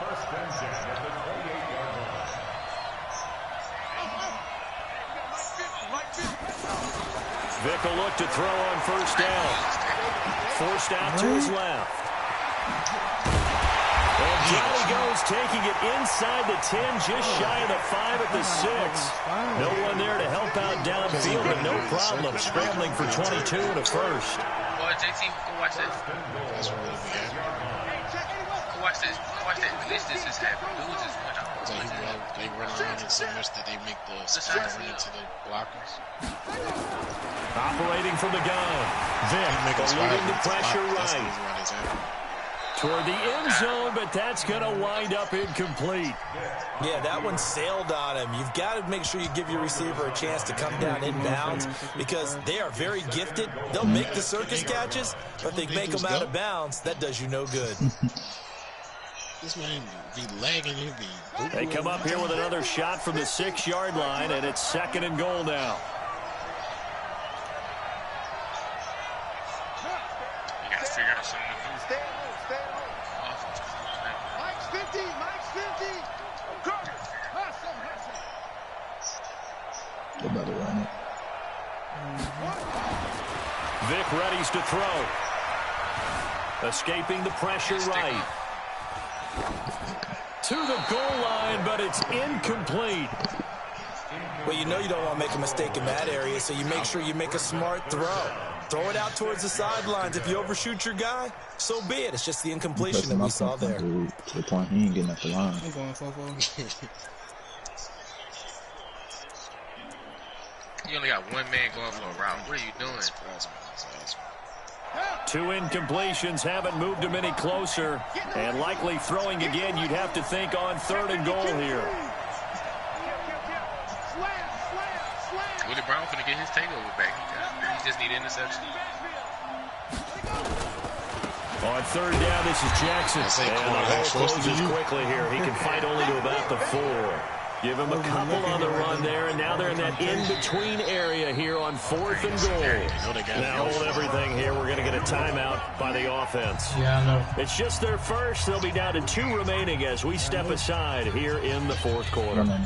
S10: First and 10 at the 28-yard line.
S7: Vick will look to throw on first down. Forced out to his left. And Johnny goes, taking it inside the 10, just shy of the 5 at the 6. No one there to help out downfield, but no problem. Scrambling for 22 and a first.
S1: Boy, JT, go watch that.
S6: That's where we'll be at.
S1: watch this. Watch that. At least this is happening. Dude just went out.
S6: So they run around it so much that they make the spot run into the blockers.
S7: Operating from the gun. Vic eluding the pressure right. Toward the end zone, but that's going to wind up incomplete.
S8: Yeah, that one sailed on him. You've got to make sure you give your receiver a chance to come down inbounds because they are very gifted. They'll make the circus catches, but they make them out of bounds. That does you no good.
S6: This man be lagging.
S7: They come up here with another shot from the 6-yard line, and it's 2nd and goal now.
S1: You got to figure out something to do.
S9: Stay at home, stay at home. Mike's 50, Mike's 50.
S4: They're about to run it.
S7: Vic readies to throw. Escaping the pressure right. To the goal line, but it's incomplete.
S8: Well, you know you don't want to make a mistake in that area, so you make sure you make a smart throw. Throw it out towards the sidelines. If you overshoot your guy, so be it. It's just the incompletion that we saw there.
S4: To the point he ain't getting up the line.
S2: I'm going 4-4.
S1: You only got one man going for a route. What are you doing?
S7: 2 incompletions haven't moved him any closer. And likely throwing again, you'd have to think on 3rd and goal here.
S1: Willie Brown finna get his takeover back. He just need interception.
S7: On 3rd down, this is Jackson. And the hole closes quickly here. He can fight only to about the 4. Give him a couple on the run there, and now they're in that in-between area here on 4th and goal. Now hold everything here. We're going to get a timeout by the offense.
S3: Yeah, I know.
S7: It's just their first. They'll be down to 2 remaining as we step aside here in the 4th quarter.
S6: No,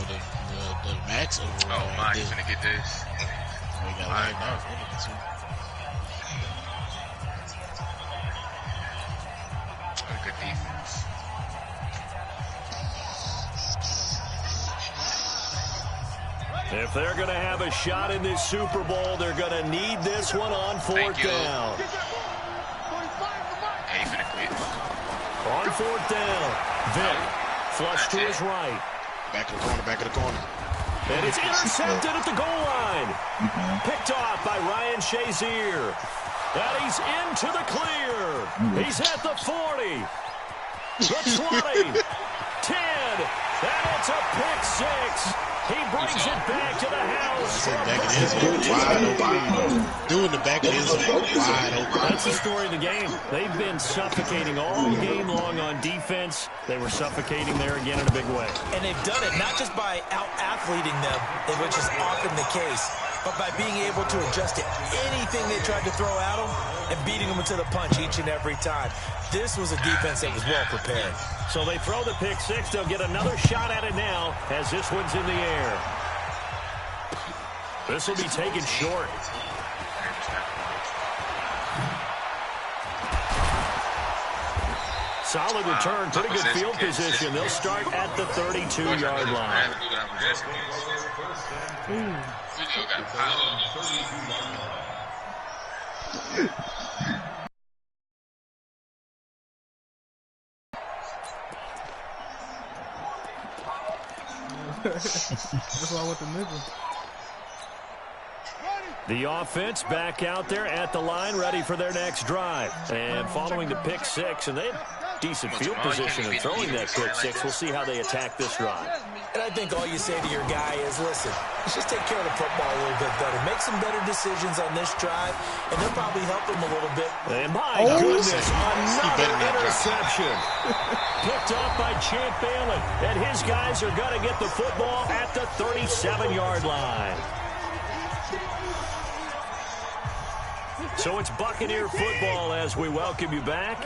S6: the max overall.
S1: Oh my, he's gonna get this.
S6: We got lagged off.
S1: Good defense.
S7: If they're going to have a shot in this Super Bowl, they're going to need this one on 4th down.
S1: Hey, he finna quit.
S7: On 4th down, Vic flush to his right.
S6: Back of the corner, back of the corner.
S7: And it's intercepted at the goal line. Picked off by Ryan Shazier. And he's into the clear. He's at the 40. The 20. 10. And it's a pick 6. He brings it back to the house.
S6: Back of his wide open. Doing the back of his wide open.
S7: That's the story of the game. They've been suffocating all game long on defense. They were suffocating there again in a big way.
S8: And they've done it not just by out-athleting them, which is often the case, but by being able to adjust to anything they tried to throw at them and beating them to the punch each and every time. This was a defense that was well prepared.
S7: So they throw the pick 6. They'll get another shot at it now as this one's in the air. This will be taken short. Solid return, pretty good field position. They'll start at the 32-yard line.
S2: That's why I went to nickel.
S7: The offense back out there at the line, ready for their next drive. And following the pick 6, and they have decent field position in throwing that pick 6. We'll see how they attack this drive.
S8: And I think all you say to your guy is, listen, let's just take care of the football a little bit better. Make some better decisions on this drive, and they'll probably help him a little bit.
S7: And my goodness, another interception. Picked off by Champ Bailey. And his guys are going to get the football at the 37-yard line. So it's Buccaneer football as we welcome you back.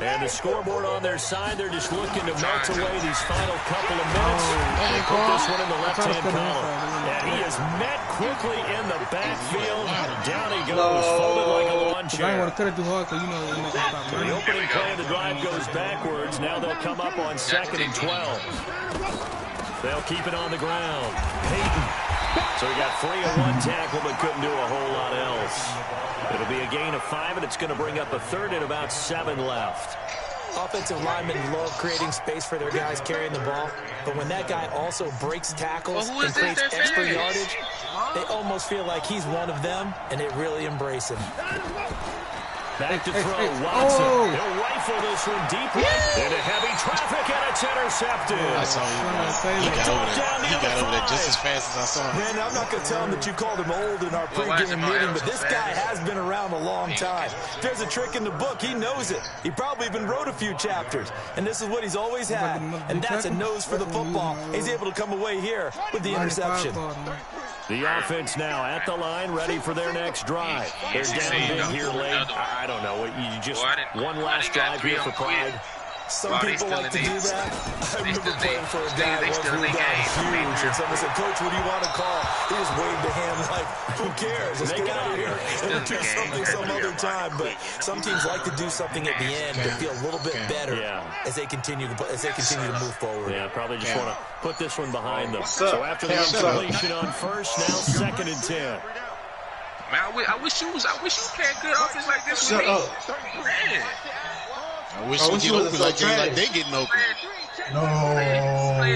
S7: And the scoreboard on their side, they're just looking to melt away these final couple of minutes. They put this one in the left-hand column. And he is met quickly in the backfield. Down he goes, folded like a lawn chair.
S2: I didn't want to cut it too hard because, you know, they're not going to stop
S7: The
S2: running.
S7: opening play of the drive goes backwards. Now they'll come up on 2nd and 12. They'll keep it on the ground. Peyton So he got free of one tackle but couldn't do a whole lot else. It'll be a gain of 5, and it's going to bring up a third and about 7 left.
S8: Offensive linemen love creating space for their guys carrying the ball, but when that guy also breaks tackles and creates extra yardage, they almost feel like he's one of them, and they really embrace him.
S7: Back to throw, Watson. He'll rifle this one deep into heavy traffic, and it's intercepted.
S6: I saw him. He got over there just as fast as I saw him.
S8: Man, I'm not going to tell him that you called him old in our pregame meeting, but this guy has been around a long time. If there's a trick in the book, he knows it. He probably even wrote a few chapters, and this is what he's always had, and that's a nose for the football. He's able to come away here with the interception.
S7: The offense now at the line, ready for their next drive. They're down big here late. I don't know. You just one last drive here for pride.
S8: Some people like to do that. I remember playing for a guy once who got huge, and someone said, "Coach, what do you want to call?" He just waved a hand like, "Who cares? Let's get out of here and do something some other time." But some teams like to do something at the end to feel a little bit better as they continue to move forward.
S7: Yeah, probably just want to put this one behind them. So after the incompletion on first, now 2nd and 10.
S1: Man, I wish you had good offense like this with me. Man.
S6: I wish we get open like they getting open.
S3: No,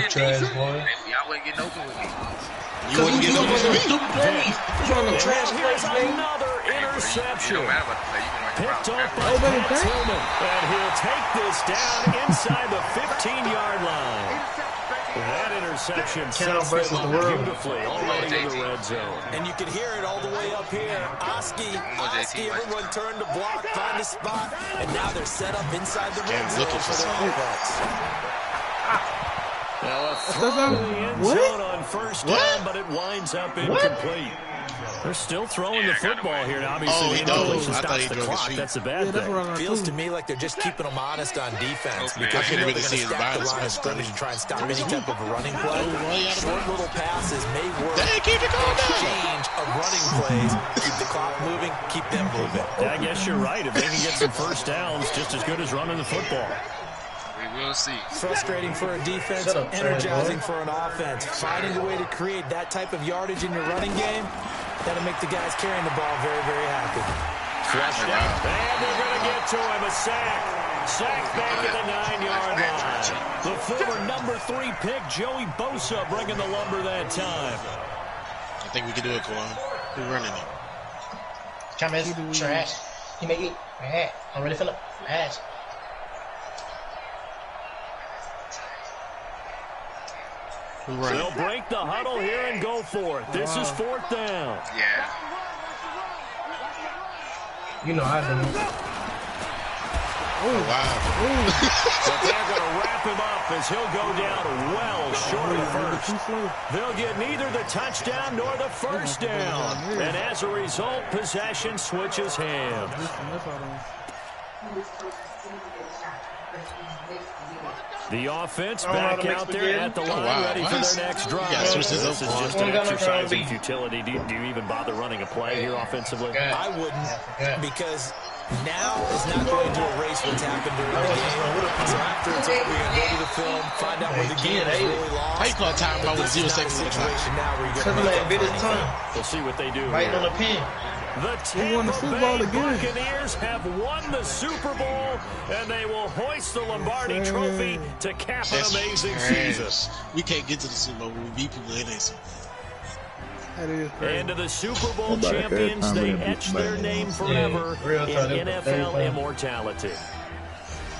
S3: trash boy.
S1: Y'all wasn't getting open with me.
S6: You wasn't getting open with me.
S7: Here's another interception. Picked up by Tillman. And he'll take this down inside the 15-yard line. That interception sets them up beautifully already in the red zone.
S8: And you can hear it all the way up here. Oski, everyone turned to block, find a spot, and now they're set up inside the red zone for their offense.
S7: Now a throw in the end zone on first down, but it winds up incomplete. They're still throwing the football here. Now, obviously, the incompletion stops the clock. That's a bad thing.
S8: Feels to me like they're just keeping them honest on defense because they're going to stack the line of scrimmage and try and stop any type of a running play. Short little passes may work. Exchange of running plays. Keep the clock moving. Keep them moving.
S7: Yeah, I guess you're right. If they can get some first downs, just as good as running the football.
S1: We'll see.
S8: Frustrating for a defense, energizing for an offense. Finding a way to create that type of yardage in your running game, that'll make the guys carrying the ball very, very happy.
S7: Flushed out, and they're going to get to him. A sack. Sack back at the 9-yard line. The former number 3 pick, Joey Bosa, bringing the lumber that time.
S6: I think we can do it, Kawhi. We're running it.
S3: Comments, trash. He make it. I'm ready for the trash.
S7: They'll break the huddle here and go for it. This is 4th down.
S1: Yeah.
S3: You know I do.
S6: Oh, wow.
S7: But they're going to wrap him up as he'll go down well short of first. They'll get neither the touchdown nor the first down. And as a result, possession switches hands. The offense back out there at the line, ready for their next drive. This is just an exercise in futility. Do you even bother running a play here offensively?
S8: I wouldn't, because now is not going to erase what's happened during the game. So after it's over, you're going to go to the film, find out where the game is really lost.
S6: How you call time about with 0 seconds on the clock?
S7: We'll see what they do.
S3: Right on the pin.
S7: The Tampa Bay Buccaneers have won the Super Bowl, and they will hoist the Lombardi Trophy to cap an amazing season.
S6: We can't get to the Super Bowl when we beat people in it.
S7: And to the Super Bowl champions, they etch their name forever in NFL immortality.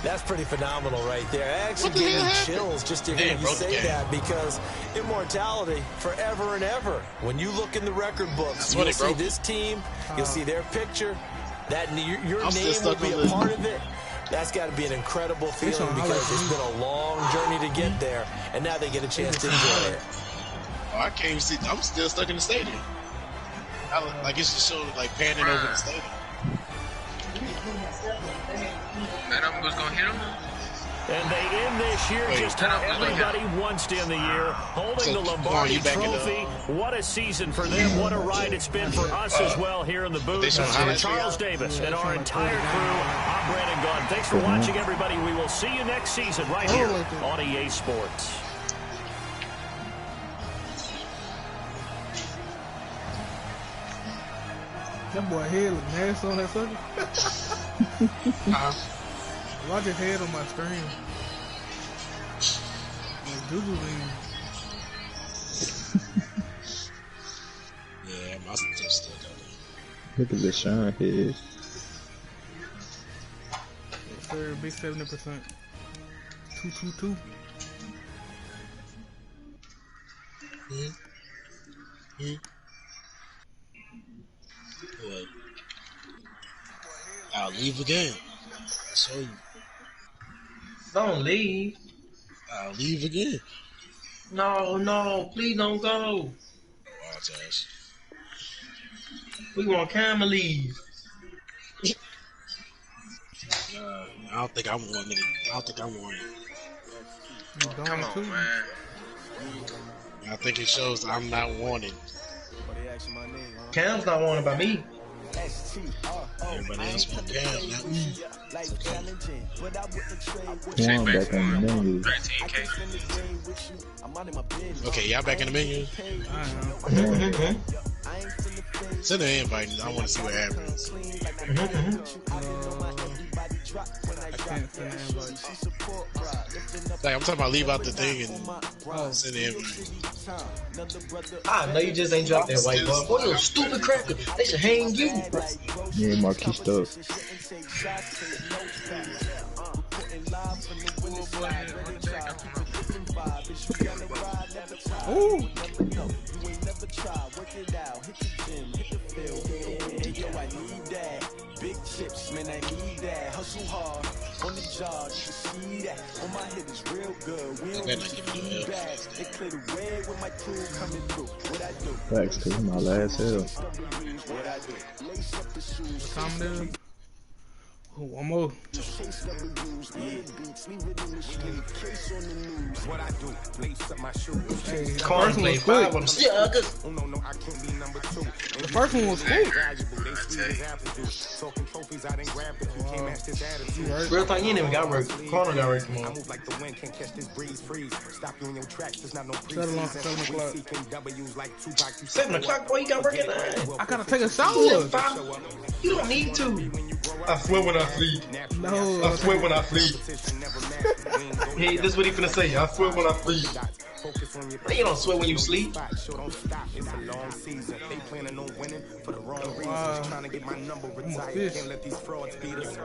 S8: That's pretty phenomenal right there. It actually gave me chills just to hear you say that, because immortality forever and ever. When you look in the record books, you'll see this team, you'll see their picture, that your name will be a part of it. That's got to be an incredible feeling, because it's been a long journey to get there, and now they get a chance to enjoy it.
S6: Oh, I can't even see. I'm still stuck in the stadium. Like it's just so like panning over the stadium.
S1: That was going to hit him.
S7: And they end this year just how everybody wants to end the year, holding the Lombardi Trophy. What a season for them. What a ride it's been for us as well here in the booth. For Charles Davis and our entire crew, I'm Brandon Gunn. Thanks for watching, everybody. We will see you next season right here on EA Sports.
S2: That boy head look nasty on that sucker. Watch his head on my screen. Juju lean.
S6: Yeah, my stuff still got it.
S4: Look at the shine head.
S2: Yes, sir. Big 70%. 222.
S6: Boy, I'll leave again. I'll show you.
S3: Don't leave.
S6: I'll leave again.
S3: No, please don't go.
S6: Apologize.
S3: We want Cam to leave.
S6: I don't think I'm wanting it. I don't think I'm wanting it.
S1: Come on, man.
S6: I think it shows I'm not wanted.
S3: Cam's not wanted by me.
S6: Everybody else want Cam, not me.
S4: One back on the menu.
S1: 13K.
S6: Okay, y'all back in the menu? Send an invite. I want to see what happens.
S2: I can't send an invite.
S6: Like, I'm talking about leave out the thing and send the invite.
S3: I know you just ain't dropped that white boy. Boy, you stupid cracker. They should hang you.
S4: Yeah, Marquis stuff.
S2: Ooh.
S11: Big chips, man, I need that. Hustle hard on the job, you can see that. On my head is real good. We don't need feedback. They clear the way with my crew coming through. What I do?
S4: Facts, cause my last hill.
S11: What I do? Lace up the shoes.
S2: What time it is? Oh, one more.
S11: What I do? Lace up my shoes.
S2: Hey, the
S3: Come on,
S2: first one
S3: play
S2: was
S3: five
S2: quick.
S3: of them. Suckers.
S11: Oh no, I can't be number two.
S2: The first one was quick.
S11: Talking trophies, I didn't grab it. You can't match this attitude.
S3: Real thing, you ain't even got work. Corner got work
S11: I
S3: tomorrow.
S11: move like the wind, can't catch this breeze, freeze. Stop you in your tracks, there's not no
S2: Settle on 7
S11: preseason. We
S2: o'clock.
S11: seeking W's like Tupac.
S3: 7 o'clock, boy, you got work at 9.
S2: I gotta take a shower.
S3: You don't need to. I swear when I sleep.
S2: No.
S3: I swear when I sleep. Hey, this is what he finna say. I swear when I sleep. Man, you don't swear when you sleep.
S11: It's a long season. They planning on winning for the wrong reasons. Trying to get my number retired. Can't let these frauds beat us.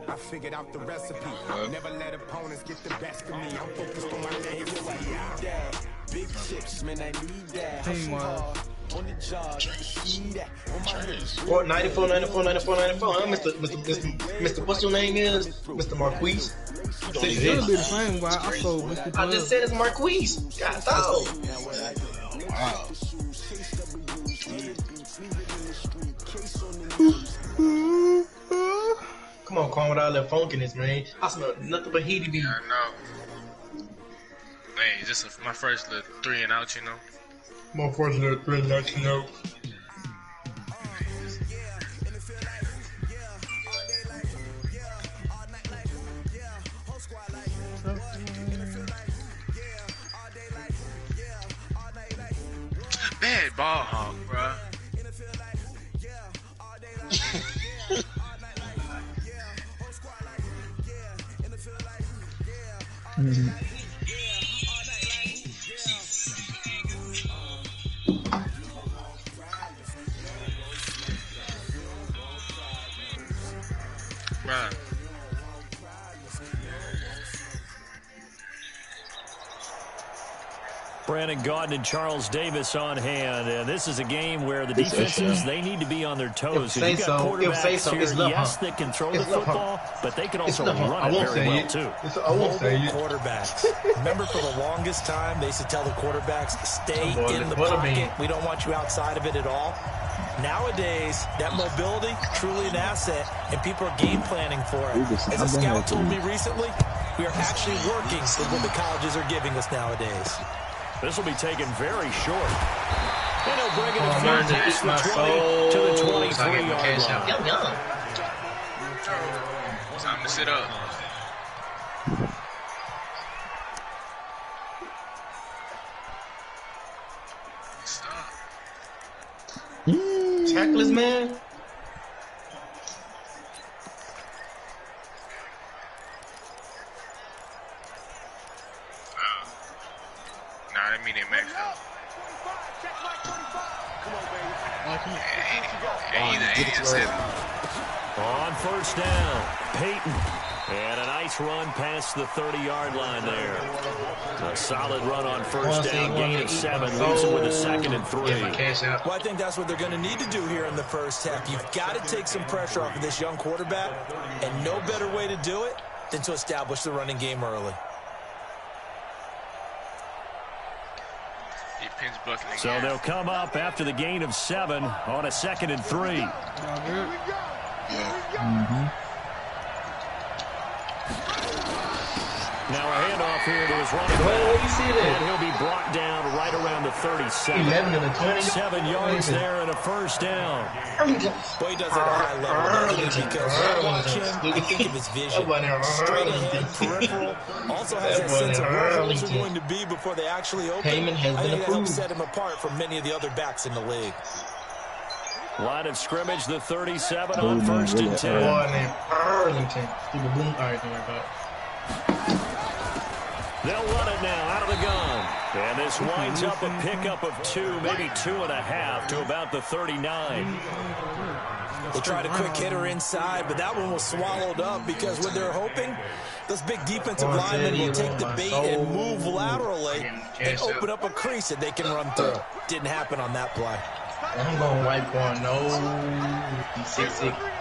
S11: I figured out the recipe. Never let opponents get the best of me. I'm focused on my legacy. Big chips, man, I need that.
S2: Team
S11: On the job, you see that. On my head is
S3: Or 94, 94, 94, 94. Huh? Mr. What's your name is? Mr. Marquis. Say
S2: It should be the same, but I sold Mr.
S3: I just said it's Marquis. God dog.
S6: Wow.
S3: Come on, calm with all that funkiness, man. I smell nothing but heaty beat.
S1: I know. Hey, just my first little 3 and out, you know.
S3: More fortunate than that, you know.
S1: Bad ball hawk, bruh. Bruh.
S7: Brandon Gaudin and Charles Davis on hand, and this is a game where the defenses, they need to be on their toes. You've got quarterbacks here, yes, that can throw the football, but they can also run it very well, too.
S3: I won't say it.
S8: Quarterbacks. Remember, for the longest time, they used to tell the quarterbacks, stay in the pocket. We don't want you outside of it at all. Nowadays, that mobility, truly an asset, and people are game planning for it. As a scout told me recently, we are actually working with what the colleges are giving us nowadays.
S7: This will be taken very short. And he'll bring it a few past the 20 to the 23-yard line.
S1: Time to sit up.
S3: Tackless, man.
S1: Either 8 or 7.
S7: On first down, Peyton. And a nice run past the 30-yard line there. A solid run on first down, gain of 7, leaves them with a 2nd and 3.
S8: Well, I think that's what they're going to need to do here in the first half. You've got to take some pressure off of this young quarterback, and no better way to do it than to establish the running game early.
S7: So they'll come up after the gain of 7 on a 2nd and 3. Now a handoff here to his running back. And he'll be brought down right around the 37.
S3: 11 to the 20.
S7: 7 yards there and a first down.
S8: Boy, he does it at a high level, doesn't he? Because I watch him, I think of his vision. Straight ahead, peripheral. Also has that sense of where holes are going to be before they actually open. I think that helps set him apart from many of the other backs in the league.
S7: Line of scrimmage, the 37 on first and 10.
S3: Boy, man, Arlington. All right, don't worry about it.
S7: They'll run it now out of the gun. And this winds up a pickup of 2, maybe 2.5 to about the 39.
S8: They tried a quick hitter inside, but that one was swallowed up because what they're hoping, those big defensive linemen will take the bait and move laterally and open up a crease that they can run through. Didn't happen on that play.
S3: I'm going white going, no. He's 6'6".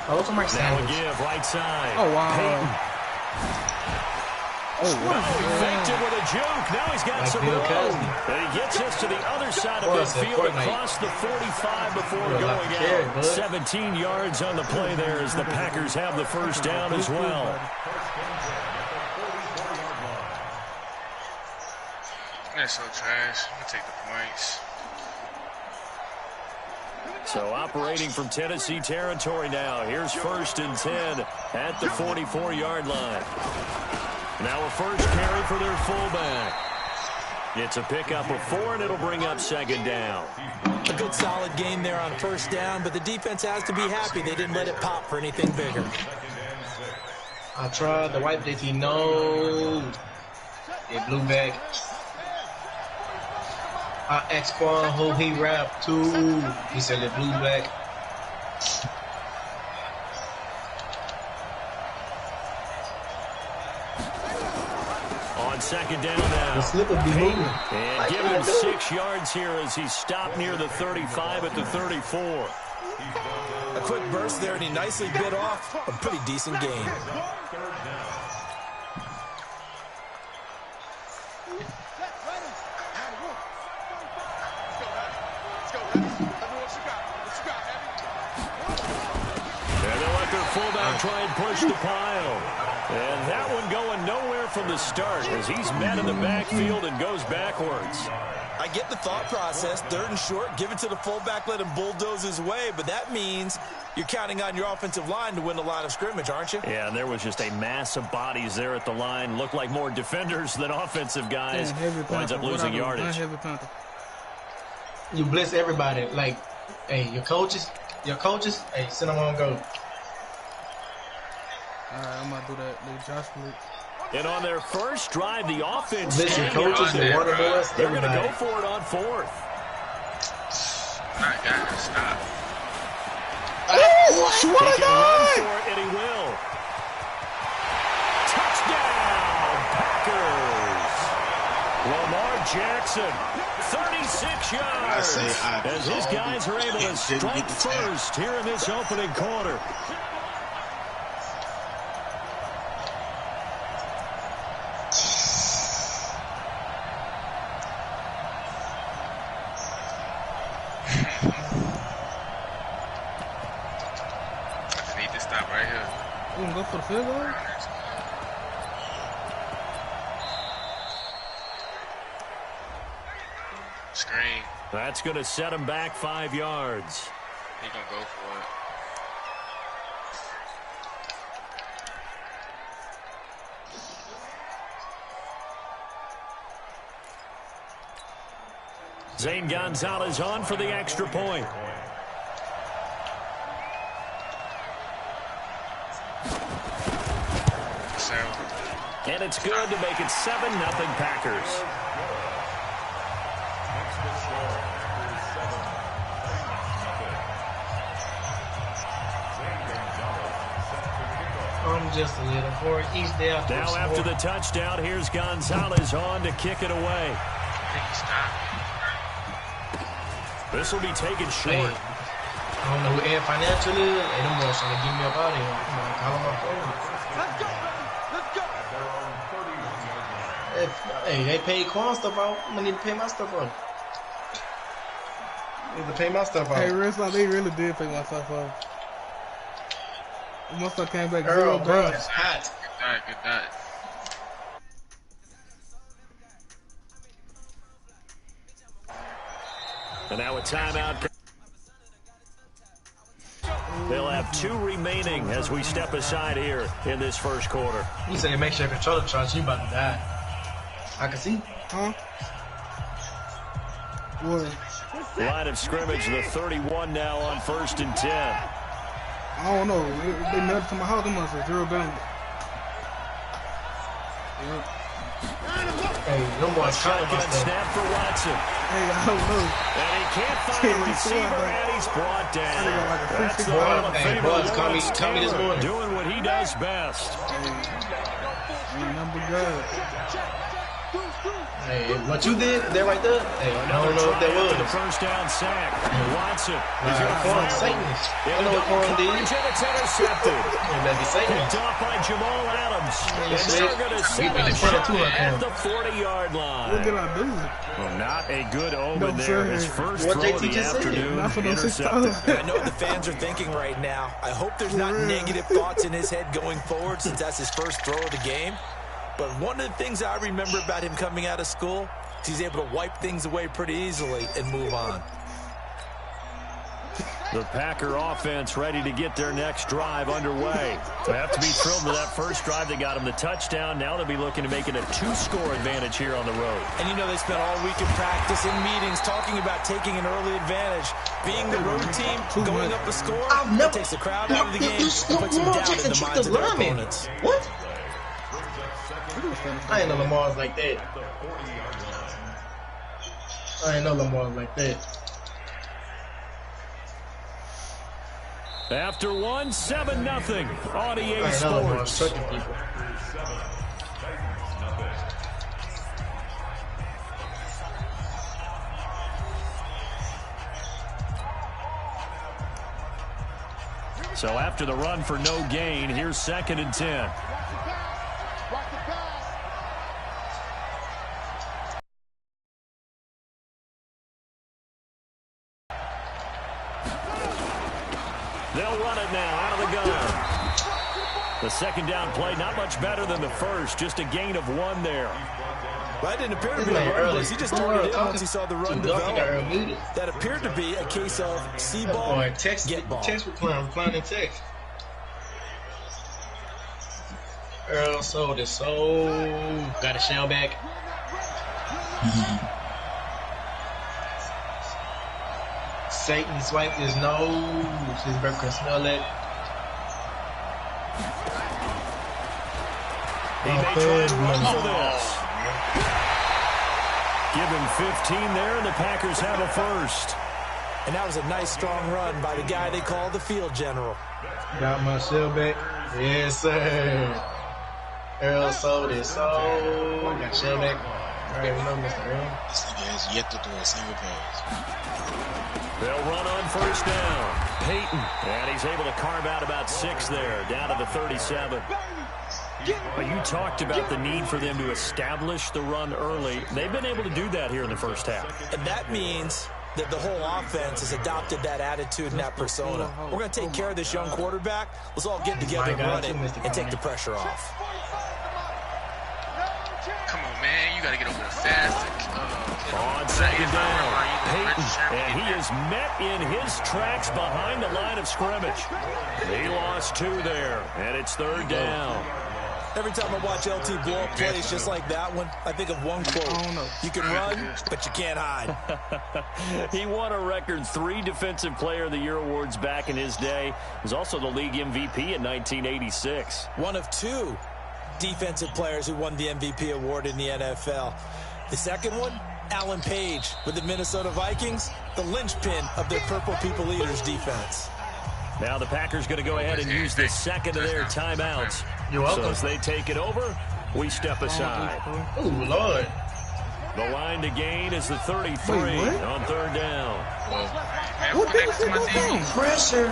S3: Oh, somebody
S7: now a give right side.
S2: Oh, wow.
S7: Peyton.
S2: Oh, wow.
S7: He faked it with a juke. Now he's got some room. And he gets us to the other side of midfield across the 45 before going out. 17 yards on the play there as the Packers have the first down as well.
S1: That's so trash. I'll take the points.
S7: So operating from Tennessee territory now. Here's first and 10 at the 44-yard line. Now a first carry for their fullback. It's a pickup of 4, and it'll bring up 2nd down.
S8: A good solid game there on first down, but the defense has to be happy they didn't let it pop for anything bigger.
S3: I tried the white JT, no. It blew back. I asked Quan who he rapped to. He said it blew back.
S7: On 2nd down now. And give him 6 yards here as he stopped near the 35 at the 34.
S8: A quick burst there, and he nicely bit off a pretty decent gain.
S7: Fullback try and push the pile. And that one going nowhere from the start as he's met in the backfield and goes backwards.
S8: I get the thought process. 3rd and short, give it to the fullback, let him bulldoze his way. But that means you're counting on your offensive line to win the line of scrimmage, aren't you?
S7: Yeah, and there was just a mass of bodies there at the line. Looked like more defenders than offensive guys. Winds up losing yardage.
S3: You blitz everybody. Like, hey, your coaches, hey, send them on go.
S2: All right, I'm going to do that. Josh Blake.
S7: And on their first drive, the offense
S3: they're going to
S7: go for it on 4th.
S1: I got to stop.
S2: Oh,
S7: he can run for it, and he will. Touchdown, Packers. Lamar Jackson, 36 yards. As his guys are able to strike first here in this opening quarter.
S2: Go for the field goal?
S1: Screen.
S7: That's going to set him back 5 yards.
S1: He's going to go for it.
S7: Zane Gonzalez on for the extra point. And it's good to make it 7-0 Packers.
S3: just a little for each day.
S7: Now after the touchdown, here's Gonzalez on to kick it away. This will be taken short.
S3: Hey, I don't know who Air Financial is. Hey, them boys trying to get me up out of here. Come on, call my phone. Let's go. Hey, they paid Quan stuff out. I'm gonna need to pay my stuff out. I need to pay my stuff out.
S2: Hey, Wrestler, they really did pay my stuff out. Most of came back
S3: Earl,
S2: 0
S3: bro,
S2: bucks.
S3: it's hot.
S1: Good night.
S7: And now a timeout. They'll have 2 remaining as we step aside here in this first quarter.
S3: You say make sure controller charge, you about to die. I can see.
S2: Huh? What?
S7: Line of scrimmage, the 31 now on 1st and 10.
S2: I don't know. They nutted to my house. They must have 0 down. Yep.
S3: Hey, no more
S7: Shotgun snap for Watson.
S2: Hey, I don't know.
S7: And he can't find a receiver, and he's brought down. That's the
S3: hey, boys, call me this morning.
S7: Doing what he does best.
S2: Hey, number good.
S3: Hey, what you did there right there? Hey, I don't know what that was.
S7: The first down sack. Watson.
S3: He's going to call Satanist. I don't know what Corn did.
S7: It's intercepted.
S3: It better be Satan.
S7: Picked off by Jamal Adams. And they're going to set up shop at the 40-yard line.
S2: What did I do?
S7: Well, not a good omen there. His first throw of the afternoon.
S2: Intercepted.
S8: I know what the fans are thinking right now. I hope there's not negative thoughts in his head going forward since that's his first throw of the game. But one of the things I remember about him coming out of school is he's able to wipe things away pretty easily and move on.
S7: The Packer offense ready to get their next drive underway. They have to be thrilled with that first drive that got them the touchdown. Now they'll be looking to make it a 2-score advantage here on the road.
S8: And you know they spent all week in practice, in meetings, talking about taking an early advantage. Being the road team, going up the score, that takes the crowd out of the game and puts them down in the minds of their opponents.
S3: What? I ain't know Lamar's like that.
S7: After 1, 7-0 on EA Sports. So after the run for no gain, here's 2nd and 10. They'll run it now out of the gun. The second down play, not much better than the first, just a gain of 1 there.
S8: Well, that didn't appear to be a run blitz. He just turned it in once he saw the run develop. That appeared to be a case of see ball, get ball.
S3: Text replying in text. Earl sold his soul. Got a shell back. Satan swiped his nose. His breath can smell it.
S7: He may try and run for this. Give him 15 there, and the Packers have a first.
S8: And that was a nice, strong run by the guy they call the field general.
S3: Got my shell back. Yes, sir. Earl sold his soul. Got shell back. All right, we know Mr. Earl.
S6: This nigga has yet to throw a single pass.
S7: They'll run on first down. Peyton, and he's able to carve out about 6 there, down to the 37. But you talked about the need for them to establish the run early. They've been able to do that here in the first half.
S8: And that means that the whole offense has adopted that attitude and that persona. We're going to take care of this young quarterback. Let's all get together and run it and take the pressure off.
S1: Come on, man. You got to get over there fast.
S7: On second down, Peyton, and he is met in his tracks behind the line of scrimmage. He lost 2 there, and it's 3rd down.
S8: Every time I watch LT blow up plays just like that one, I think of one quote. You can run, but you can't hide.
S7: He won a record 3 Defensive Player of the Year awards back in his day. He was also the league MVP in 1986.
S8: One of 2 defensive players who won the MVP award in the NFL. The second one, Alan Page with the Minnesota Vikings, the linchpin of their Purple People Eaters defense.
S7: Now the Packers going to go ahead and use the second of their timeouts.
S3: You're welcome.
S7: So as they take it over, we step aside.
S3: Oh, Lord.
S7: The line to gain is the 33 on third down.
S3: Pressure.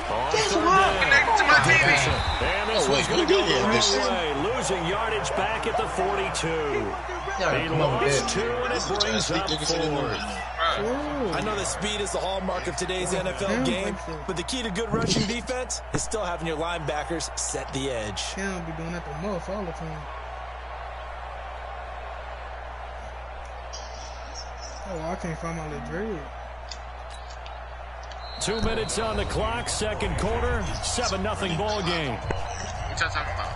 S7: On third down. And this one's going to go the wrong way. Losing yardage back at the 42. He lost 2, and it brings up 4.
S8: I know that speed is the hallmark of today's NFL game, but the key to good rushing defense is still having your linebackers set the edge.
S2: Cam be doing that the most all the time. Oh, I can't find my little dread.
S7: 2 minutes on the clock, second quarter, 7-0 ball game.
S1: What y'all talking about?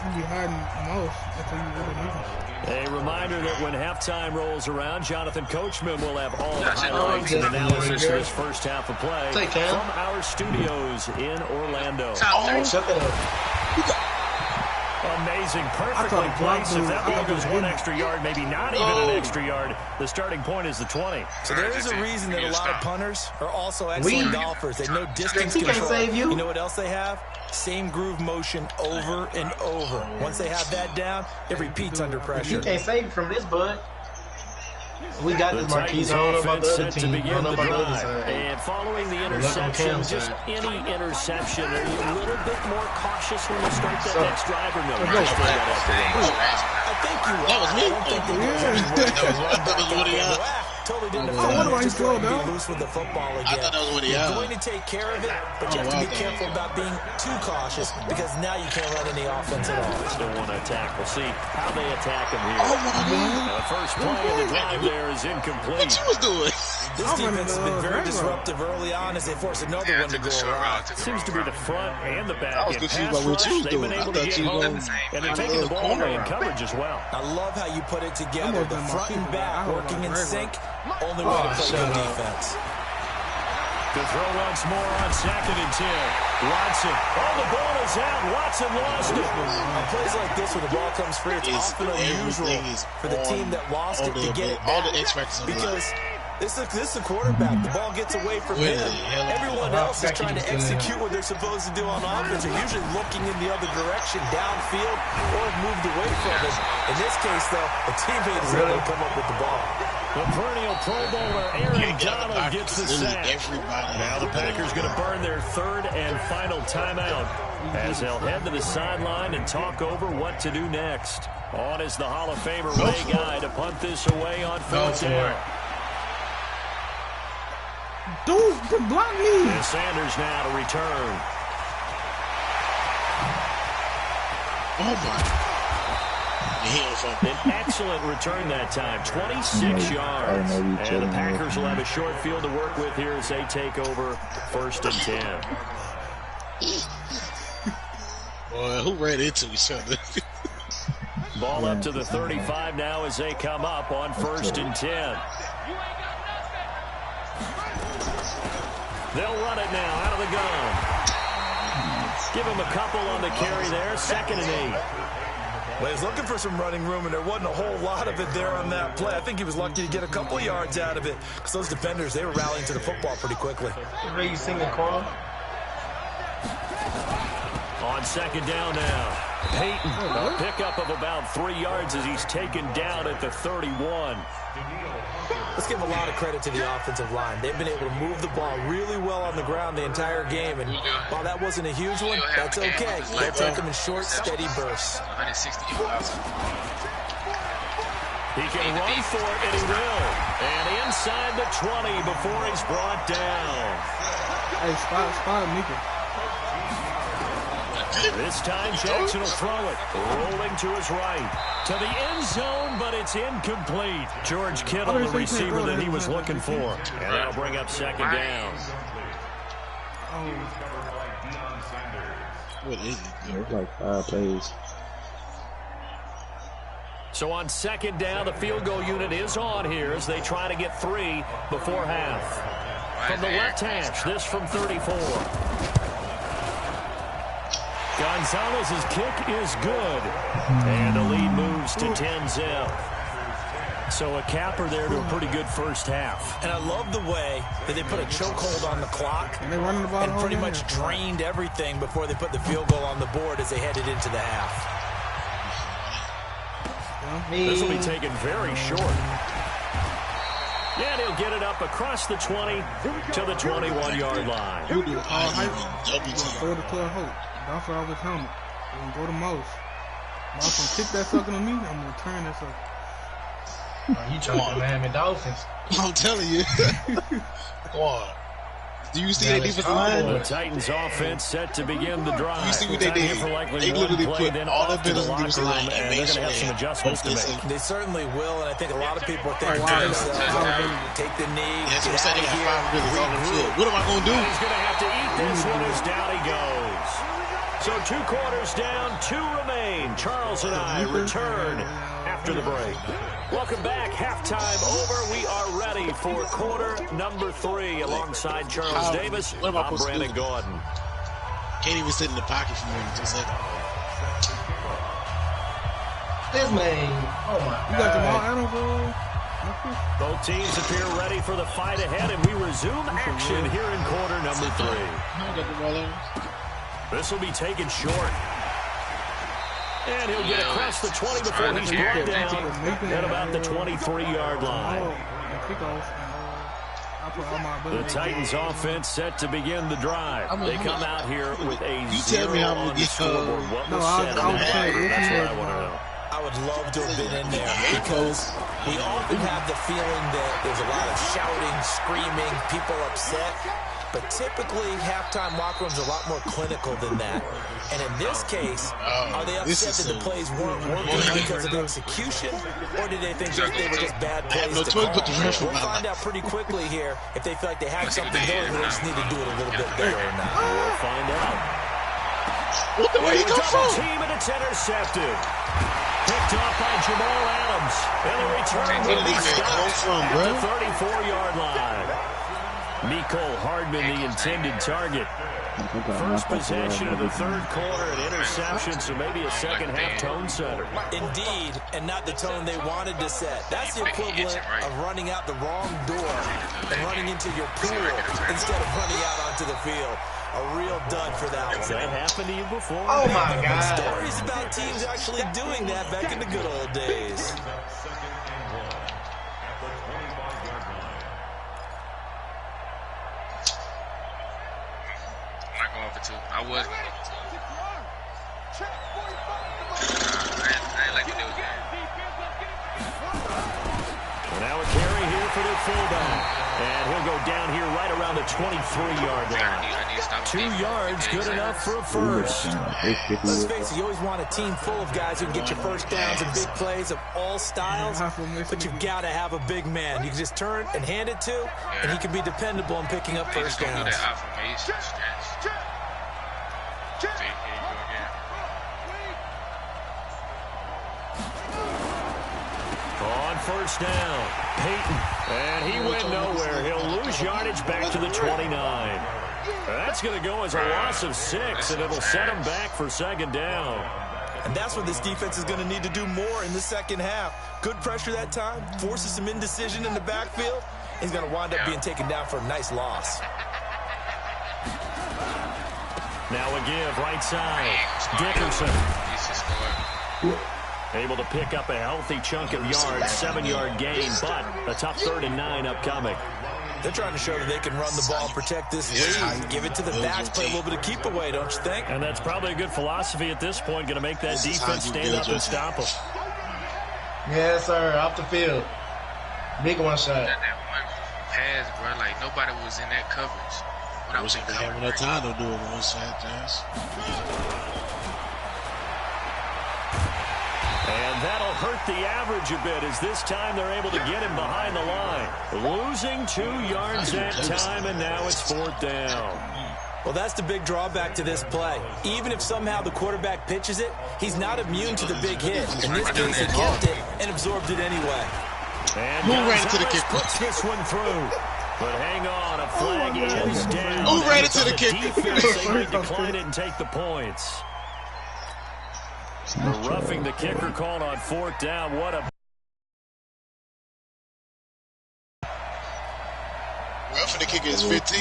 S2: You be hiding most until you really need it.
S7: A reminder that when halftime rolls around, Jonathan Coachman will have all the highlights and analysis of this first half of play from our studios in Orlando. Amazing, perfectly placed. If that ball goes 1 extra yard, maybe not even an extra yard, the starting point is the 20.
S8: So there is a reason that a lot of punters are also excellent golfers. They know distance control. You know what else they have? Same groove motion over and over. Once they have that down, it repeats under pressure.
S3: You can't save from this, bud. We got this Marquise. I don't know about the other team. I don't know about the other side.
S7: And following the interception, just any interception, are you a little bit more cautious when you start that next drive or no?
S8: I think you are.
S6: That was me.
S8: I don't think
S6: That was Woody Allen.
S8: Totally didn't
S2: he's
S8: be loose with the football again.
S6: I thought that was Woody
S8: You're
S6: Allen.
S8: going to take care of it, but you have to be careful about being too cautious because now you can't run any offense at all.
S7: Still want to attack. We'll see how they attack him here. The first play of the drive there is incomplete.
S6: What you was doing?
S8: This defense has been very disruptive early on as they force another one to go around.
S7: Seems to be the front and the back.
S6: I was confused by what you was
S7: They've
S6: doing.
S7: been
S6: I
S7: able to
S6: thought
S7: get
S6: you
S7: home,
S6: was
S7: and they're taking the ball away in coverage as well.
S8: I love how you put it together. The front and back working in sync. Only way to play good defense.
S7: To throw once more on 2nd and 10. Watson. Oh, the ball is out. Watson lost it.
S8: On plays like this where the ball comes free, it's often unusual for the team that lost it to get it back. Because this is the quarterback. The ball gets away from him. Everyone else is trying to execute what they're supposed to do on offense. They're usually looking in the other direction, downfield, or moved away from it. In this case, though, a teammate is able to come up with the ball.
S7: The perennial Pro Bowler Aaron Donald gets the sack. Now the Packers going to burn their 3rd and final timeout as they'll head to the sideline and talk over what to do next. On is the Hall of Famer Ray Guy to punt this away on 4th down.
S2: Dude, block me.
S7: And Sanders now to return.
S6: Oh, my.
S7: An excellent return that time, 26 yards. And the Packers will have a short field to work with here as they take over 1st and 10.
S6: Boy, who ran into each other?
S7: Ball up to the 35 now as they come up on 1st and 10. They'll run it now out of the gun. Give him a couple on the carry there, 2nd and 8.
S8: Well, he's looking for some running room, and there wasn't a whole lot of it there on that play. I think he was lucky to get a couple yards out of it because those defenders, they were rallying to the football pretty quickly.
S3: Are you singing, Carl?
S7: On 2nd down now. Peyton, a pickup of about 3 yards as he's taken down at the 31.
S8: Let's give a lot of credit to the offensive line. They've been able to move the ball really well on the ground the entire game, and while that wasn't a huge one, that's okay. They'll take them in short, steady bursts.
S1: 160 yards.
S7: He can run for it, and he will. And inside the 20 before he's brought down.
S2: Hey, spot Mika.
S7: This time Jackson will throw it. Rolling to his right. To the end zone, but it's incomplete. George Kittle, the receiver that he was looking for. And that'll bring up 2nd down.
S6: What is it?
S4: It's like 5 plays.
S7: So on 2nd down, the field goal unit is on here as they try to get 3 before half. From the left hash, this from 34. Gonzalez's kick is good. And the lead moves to 10-0. So a capper there to a pretty good first half.
S8: And I love the way that they put a chokehold on the clock
S2: and, running the ball
S8: and pretty much drained everything before they put the field goal on the board as they headed into the half.
S7: This will be taken very short. And he'll get it up across the 20 to the 21-yard line.
S2: You do all height. Throw it to a hope. That's what I was helmet. And go to Mouse. Mouse gonna kick that sucker to me. I'm gonna turn that sucker.
S3: You trying to Miami Dolphins?
S6: I'm telling you. Go on. Do you see that defensive line?
S7: The Titans offense set to begin the drive.
S6: You see what they did? They literally put all the business in the defensive line, and
S7: they're going to have some adjustments to make.
S8: They certainly will, and I think a lot of people are thinking to themselves, take the knee,
S6: that's
S8: get
S6: what I'm saying.
S8: out
S6: They
S8: of
S6: got 5 really on the field. What am I going to do?
S7: He's going to have to eat this one as down he goes. So 2 quarters down, 2 remain. Charles and I return after the break. Welcome back. Halftime over. We are ready for quarter number 3 alongside Charles Davis. I'm Brandon Gordon.
S6: Can't even sit in the pocket for more than 2 seconds.
S3: This man. Oh my God.
S2: You got Jamal Adams,
S7: Both teams appear ready for the fight ahead, and we resume action here in quarter number 3. This will be taken short. And he'll get across the 20 before he's brought down at about the 23-yard line. The Titans offense set to begin the drive. They come out here with a 0 on the scoreboard. What was said on the play? That's what I want to know.
S8: I would love to have been in there because we often have the feeling that there's a lot of shouting, screaming, people upset. But typically, halftime locker rooms are a lot more clinical than that. And in this case, are they upset that the plays weren't working because of execution? Or did they think that they were just bad plays to call? We'll find out pretty quickly here if they feel like they had something going, but they just need to do it a little bit better or not.
S7: We'll find out.
S6: Where did he come from?
S7: Team and it's intercepted. Picked off by Jamal Adams. And the return will be stopped at the 34-yard line. Nicole Hardman, the intended target. First possession of the 3rd quarter, an interception, so maybe a second-half tone setter.
S8: Indeed, and not the tone they wanted to set. That's the equivalent of running out the wrong door and running into your pool instead of running out onto the field. A real dud for that one.
S7: Has that happened to you before?
S3: Oh, my God.
S8: Stories about teams actually doing that back in the good old days.
S1: I was. I ain't like to do it.
S7: Now a carry here for the fullback. And he'll go down here right around the 23-yard line. 2 yards, good enough for a first.
S8: Let's face it, you always want a team full of guys who can get your first downs and big plays of all styles, but you've got to have a big man. You can just turn and hand it to, and he can be dependable in picking up first downs.
S7: On first down, Peyton, and he went nowhere. He'll lose yardage back to the 29. That's going to go as a loss of 6, and it'll set him back for second down.
S8: And that's what this defense is going to need to do more in the second half. Good pressure that time, forces some indecision in the backfield. He's going to wind up being taken down for a nice loss.
S7: Now a give, right side. Dickerson. Able to pick up a healthy chunk of yards, 7-yard gain, but a tough 3rd and 9 upcoming.
S8: They're trying to show that they can run the ball, protect this lead, give it to the backs, play a little bit of keep away, don't you think?
S7: And that's probably a good philosophy at this point, going to make that defense stand up and stop them.
S3: Yes, sir, off the field. Big one shot.
S1: That one pass, bro, like nobody was in that coverage. When I was in coverage.
S6: Having that time to do it one shot, Josh.
S7: And that'll hurt the average a bit as this time they're able to get him behind the line. Losing 2 yards that time, and now it's 4th down.
S8: Well, that's the big drawback to this play. Even if somehow the quarterback pitches it, he's not immune to the big hit. In this case, he kept it and absorbed it anyway.
S7: And
S6: who ran to the kick?
S7: Puts this one through. But hang on, a flag is down.
S6: Who ran into the kick?
S7: Defense, they might decline it and take the points. The roughing the kicker called on 4th down. What a
S6: Roughing the kicker is 15.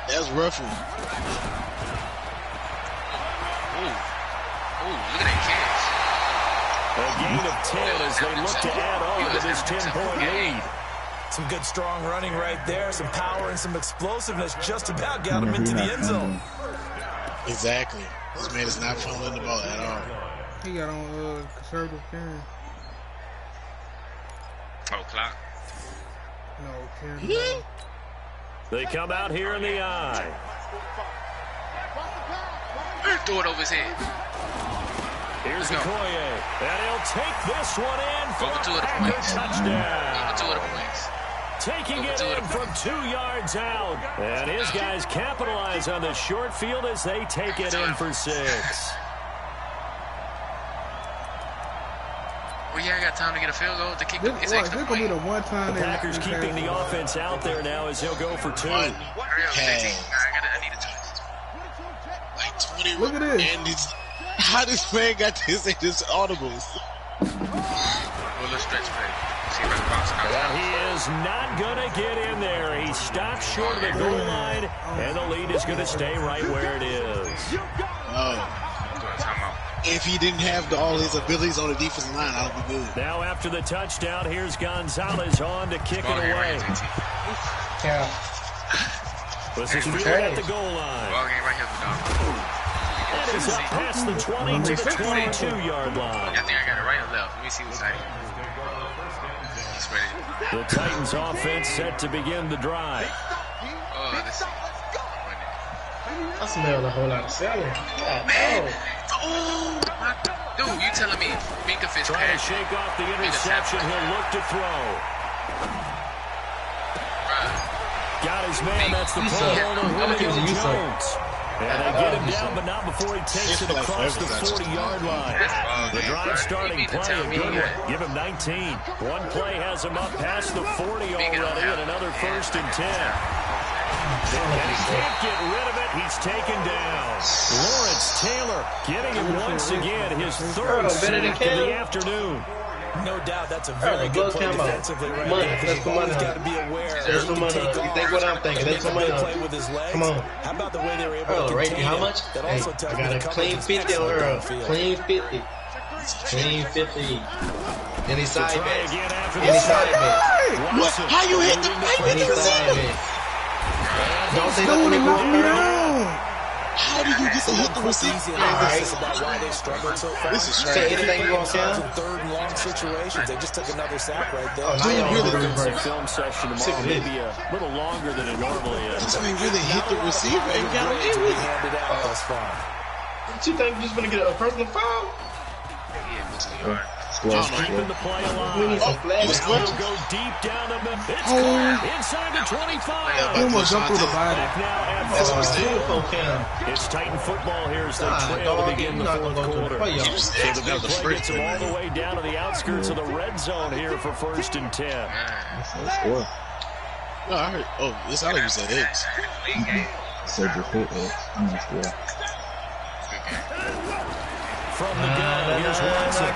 S6: That's roughing.
S1: Ooh, look at that catch.
S7: A gain of 10 as they look to add on to this 10-point lead.
S8: Some good, strong running right there. Some power and some explosiveness just about got him into the end zone.
S6: Exactly. This man is not fumbling the ball at all.
S2: He got on conservative carry.
S1: Oh, clock.
S2: No, carry.
S7: They come out here in the eye.
S1: Throw it over his head.
S7: Here's Okoye. And he'll take this one in for
S1: over 2 of the
S7: a
S1: points.
S7: touchdown.
S1: Over 2 of the points.
S7: Taking it in from 2 yards out. And his guys capitalize on the short field as they take it in for 6.
S1: Well, yeah, I got time to get a field goal to kick
S2: This
S1: it's extra
S2: gonna be the one time
S7: The Packers keeping the offense out there now as he'll go for 2.
S1: Hurry up, 15. I need a touch.
S6: Like 20.
S2: Look at this.
S6: And it's, how this man got this in his audibles?
S1: Well, let's stretch play. See right across.
S7: Well, he is not going to get in there. He stops short of the goal line, and the lead is going to stay right where it is.
S6: If he didn't have all his abilities on the defensive line, I would be good.
S7: Now after the touchdown, here's Gonzalez on to kick it away.
S3: Yeah.
S7: Was his field at the goal line?
S1: Ball game right here, dog.
S7: That is up past the 20 to the 22-yard line.
S1: I think I got it right or left. Let me see what's happening. He's ready.
S7: The Titans offense set to begin the drive.
S1: Let's see.
S3: I smell a whole lot of Sellin.
S1: Man. Oh, my. Dude, you telling me Minka Fitzpatrick
S7: trying to shake off the interception. He'll look to throw. Got his man. That's the pull holder, Julio Jones. And they get him down, but not before he takes it across the 40-yard line. The drive starting play, a good one. Give him 19. One play has him up past the 40 already, and another 1st and 10. And he can't get rid of it. He's taken down. Lawrence Taylor getting him once again, his 3rd sack of the afternoon.
S8: No doubt, that's a very good play defensively right there. Because you've always got to be aware.
S3: There's some money. You think what I'm thinking? There's some money.
S8: Play with his legs.
S3: Come on.
S8: How about the way they were able to contain
S3: how much?
S8: That also tells
S3: I got a clean 50 on Earl. Clean 50. Clean 50. Any side bet. Any side bet.
S6: What? How you hit the receiver?
S3: Don't say nothing to me.
S6: How do you get to hit the receiver?
S8: This is about why they struggled so far.
S6: This is
S3: Say anything you want, Cam.
S8: In 3rd and long situations, they just took another sack right there.
S3: Oh, now y'all
S7: Defensive film session tomorrow, maybe a little longer than it normally is.
S6: This man really hit the receiver and got away with it.
S8: Handed out thus far.
S3: You think you're just gonna get a personal foul?
S7: Keeping the play alive. He'll go deep down the middle. It's caught inside the 25.
S2: He almost jumped through the body.
S6: That's what I'm saying.
S7: It's Titan football here as they trail to begin the 4th quarter. So the big play gets them all the way down to the outskirts of the red zone here for 1st and 10.
S6: No, I heard. Oh, it sounded like you said X.
S4: Said your foot X. I'm not sure.
S7: From the gun, here's Watson.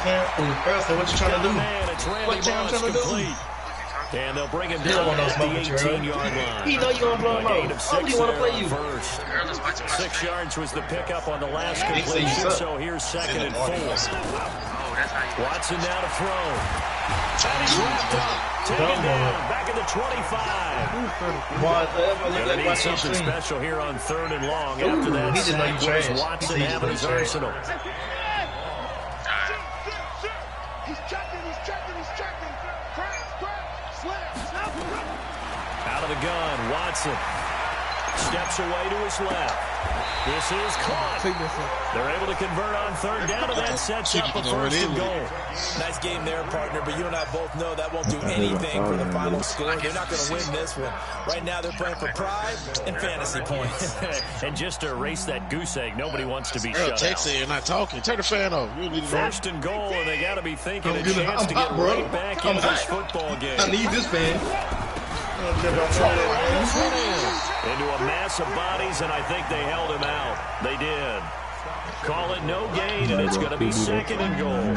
S3: What you trying to do?
S7: It's Randy Moss complete. And they'll bring him down at the 18-yard line.
S3: He know you want to blow him
S7: A gain
S3: out.
S7: of
S3: How
S7: 6
S3: do you want to play
S7: there
S3: you?
S7: first. 6 yards was the pickup on the last completion, so here's 2nd and 4. Watson now to throw. And he's wrapped up. Taken down, back at the 25. Gonna need something special here on 3rd and long. After that sack, where's Watson having his arsenal? Out of the gun, Watson steps away to his left. This is caught. They're able to convert on 3rd down, and that sets up a 1st and goal.
S8: Nice game there, partner, but you and I both know that won't do anything for the final score. They're not going to win this one. Right now, they're playing for pride and fantasy points.
S7: And just to erase that goose egg, nobody wants to be shut out.
S6: Texas, you're not talking. Turn the fan off. You need
S7: 1st and goal, and they got to be thinking a chance to get right back into this football game.
S3: I need this fan.
S7: Into a mass of bodies, and I think they held him out. They did. Call it no gain, and it's going to be 2nd and goal.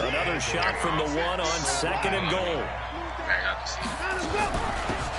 S7: Another shot from the one on 2nd and goal.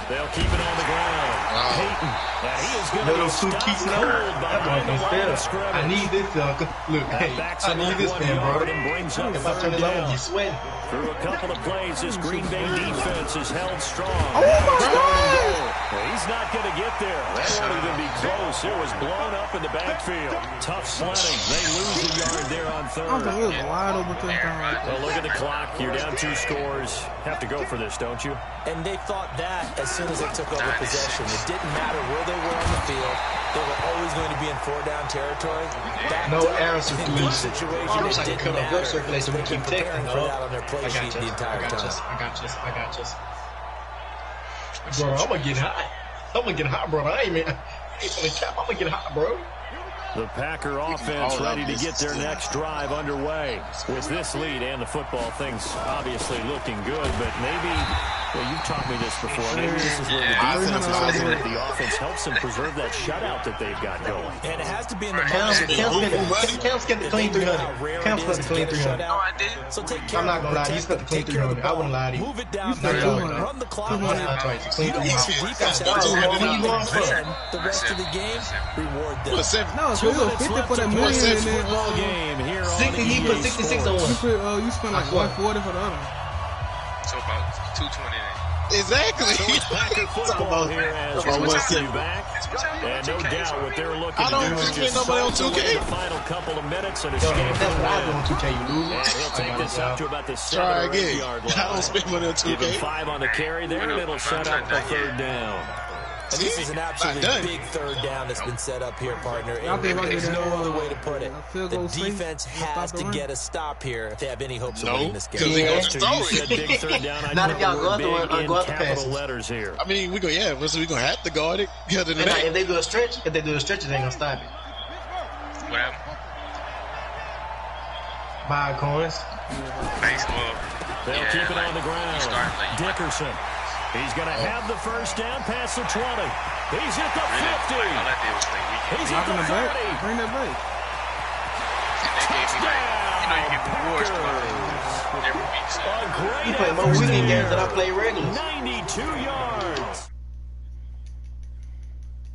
S7: They'll keep it on the ground. Peyton. And he is going to be stopped cold behind the line of scrimmage.
S3: I need this, look, hey, I need this man, bro.
S7: Brings up
S3: if I turn this on, I'm sweating.
S7: Through a couple of plays, this Green Bay defense is held strong.
S2: Oh, my God!
S7: He's not going to get there. That won't even be close. It was blown up in the backfield. Tough sledding. They lose a yard there on 3rd.
S2: I'm a little wide open touchdown.
S7: Well, look at the clock. You're down 2 scores. Have to go for this, don't you?
S8: And they thought that as soon as they took over possession. It didn't matter where they were on the field. They were always going to be in 4-down territory.
S3: No error circulation.
S8: Situation, it didn't matter.
S3: Circulation. We keep
S8: preparing for that on their play sheet the entire time.
S3: I got you. Bro, I'm gonna get hot. Bro. I ain't gonna cap. I'm gonna get hot, bro.
S7: The Packer offense ready to get their next drive underway. With this lead and the football, things obviously looking good, but maybe, well, you've taught me this before, maybe this is where the defense is hoping that the offense helps them preserve that shutout that they've got going.
S8: And it has to be in the
S3: Cam's got the clean 300. Cam's got the clean 300.
S1: No, I did.
S8: So take care.
S3: I'm not gonna lie, he's got the clean 300. I wouldn't lie to you.
S8: Move it down. Run the clock.
S3: That's right. Clean 300.
S8: The rest of the game, reward them.
S2: No, so you 50 for that million and then
S7: game here on
S3: 60, he put 66 on one.
S2: You spent like 140 for the other one.
S1: So about 220 then.
S6: Exactly.
S7: So it's Packer football here as we welcome you back. And no doubt what they're looking to do is just soak away the final couple of minutes and escape the win. And he'll take this up to about the 7 or 8 yard line.
S6: I don't spend money on 2K.
S7: Give him 5 on the carry there, and it'll set up a 3rd down.
S8: And this is an absolutely big 3rd down that's been set up here, partner. And there's no other way to put it. The defense has to get a stop here if they have any hopes of winning this game.
S7: You said big 3rd down.
S3: Not if y'all go out
S7: in
S3: the
S7: capital
S3: passes.
S7: letters here.
S6: I mean, we gonna have to guard it.
S3: If they do a stretch, it ain't gonna stop it.
S1: What happened?
S3: Buy coins.
S1: Nice move.
S7: They'll keep it on the ground. Dickerson. He's going to have the 1st down past the 20. He's at the 50. He's at the 30.
S2: Bring that back.
S1: You know you get rewards every week. So.
S3: You play more weekend games than I play regular.
S7: 92 yards.